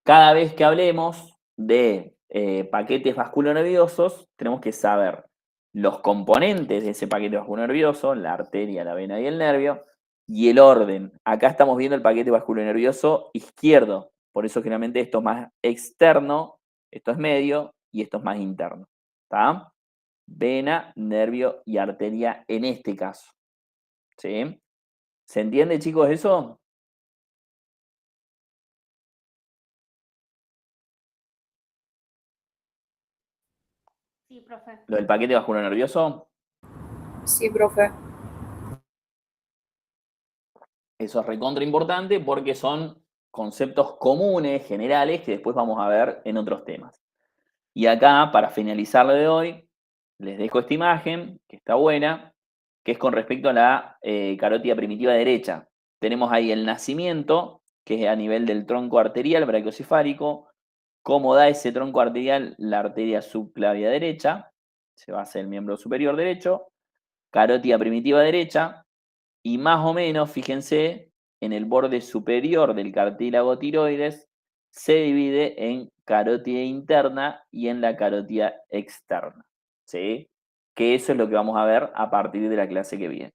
cada vez que hablemos de paquetes vasculonerviosos, tenemos que saber los componentes de ese paquete vasculonervioso, la arteria, la vena y el nervio, y el orden. Acá estamos viendo el paquete vasculonervioso izquierdo, por eso generalmente esto es más externo, esto es medio y esto es más interno. ¿Está? Vena, nervio y arteria en este caso. ¿Sí? ¿Se entiende, chicos, eso? Sí, profe. ¿Lo del paquete vasculonervioso? Sí, profe. Eso es recontra importante porque son conceptos comunes, generales, que después vamos a ver en otros temas. Y acá, para finalizar lo de hoy, les dejo esta imagen, que está buena, que es con respecto a la carótida primitiva derecha. Tenemos ahí el nacimiento, que es a nivel del tronco arterial brachiocefálico, cómo da ese tronco arterial la arteria subclavia derecha, se va hacia el miembro superior derecho, carótida primitiva derecha, y más o menos, fíjense, en el borde superior del cartílago tiroides se divide en carótida interna y en la carótida externa, ¿sí? Que eso es lo que vamos a ver a partir de la clase que viene,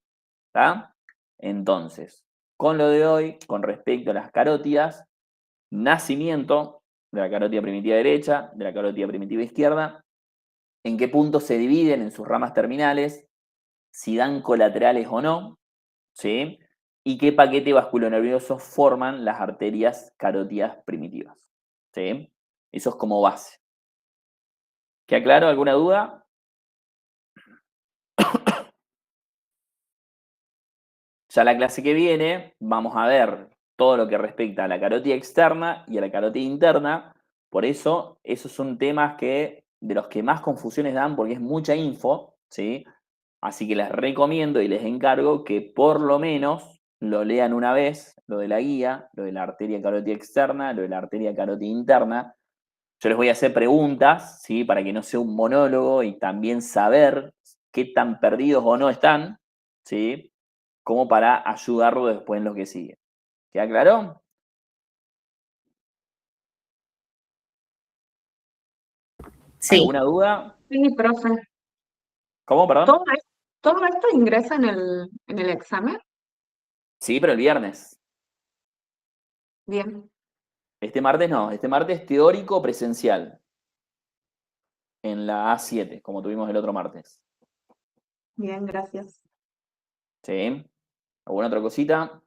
¿está? Entonces, con lo de hoy, con respecto a las carótidas, nacimiento de la carótida primitiva derecha, de la carótida primitiva izquierda, en qué punto se dividen en sus ramas terminales, si dan colaterales o no, ¿sí? Y qué paquete vasculonervioso forman las arterias carótidas primitivas, ¿sí? Eso es como base. ¿Queda claro? ¿Alguna duda? Ya la clase que viene vamos a ver todo lo que respecta a la carótida externa y a la carótida interna. Por eso, esos son temas de los que más confusiones dan porque es mucha info, ¿sí? Así que les recomiendo y les encargo que por lo menos lo lean una vez, lo de la guía, lo de la arteria carótida externa, lo de la arteria carótida interna, Yo les voy a hacer preguntas, ¿sí? Para que no sea un monólogo y también saber qué tan perdidos o no están, ¿sí? Como para ayudarlo después en lo que sigue. ¿Queda claro? Sí. ¿Alguna duda? Sí, profe. ¿Cómo, perdón? ¿Todo esto ingresa en el examen? Sí, pero el viernes. Bien, Este martes no, este martes teórico presencial. En la A7, como tuvimos el otro martes. bien, gracias. ¿Sí? ¿Alguna otra cosita?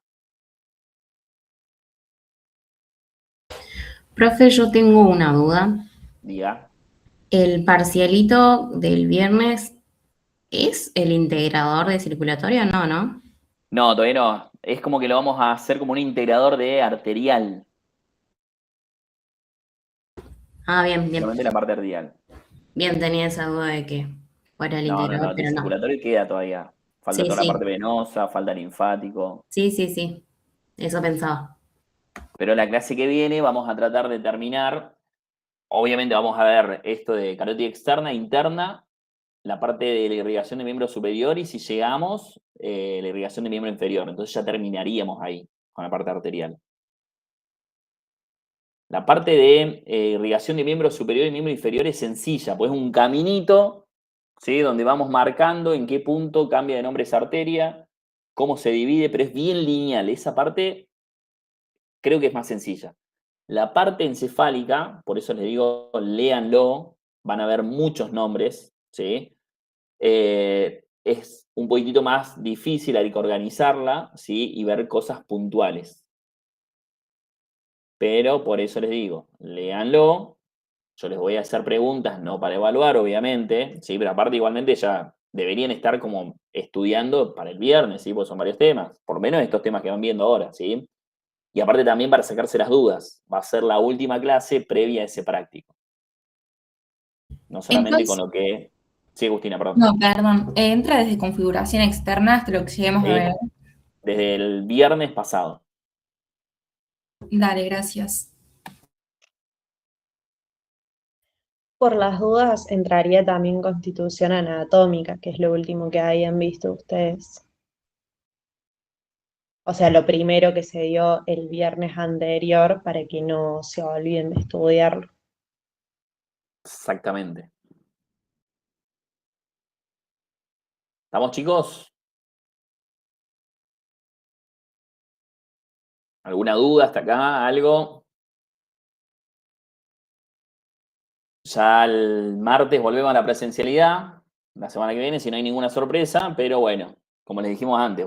Profe, yo tengo una duda. Diga. ¿El parcialito del viernes es el integrador de circulatorio? No, ¿no? No, todavía no. Es como que lo vamos a hacer como un integrador de arterial. Ah, bien, bien. Solamente la parte arterial. Bien, tenía esa duda de que fuera el No, integrador, de pero no. circulatorio queda todavía. Falta Sí, toda la parte sí. venosa, falta linfático. Sí, sí, sí. Eso pensaba. Pero la clase que viene vamos a tratar de terminar. Obviamente vamos a ver esto de carótida externa, interna, la parte de la irrigación de miembro superior y si llegamos, la irrigación de miembro inferior. Entonces ya terminaríamos ahí con la parte arterial. La parte de irrigación de miembro superior y miembro inferior es sencilla, pues es un caminito, ¿sí? Donde vamos marcando en qué punto cambia de nombre esa arteria, cómo se divide, pero es bien lineal. Esa parte creo que es más sencilla. La parte encefálica, por eso les digo, léanlo, van a ver muchos nombres, ¿sí? Es un poquitito más difícil, hay que organizarla, ¿sí? Y ver cosas puntuales. Pero por eso les digo, léanlo. Yo les voy a hacer preguntas, no para evaluar, obviamente, ¿sí? Pero aparte igualmente ya deberían estar como estudiando para el viernes, ¿sí? Porque son varios temas, por lo menos estos temas que van viendo ahora, ¿sí? Y aparte también para sacarse las dudas, va a ser la última clase previa a ese práctico. No solamente con Entonces, lo que... Sí, Agustina, perdón. no, perdón, entra desde configuración externa hasta lo que lleguemos a Sí, ver. desde el viernes pasado. Dale, gracias. Por las dudas, entraría también Constitución Anatómica, que es lo último que hayan visto ustedes. O sea, lo primero que se dio el viernes anterior para que no se olviden de estudiarlo. Exactamente. ¿Estamos, chicos? ¿Alguna duda hasta acá? ¿Algo? Ya el martes volvemos a la presencialidad, la semana que viene, si no hay ninguna sorpresa, pero bueno, como les dijimos antes,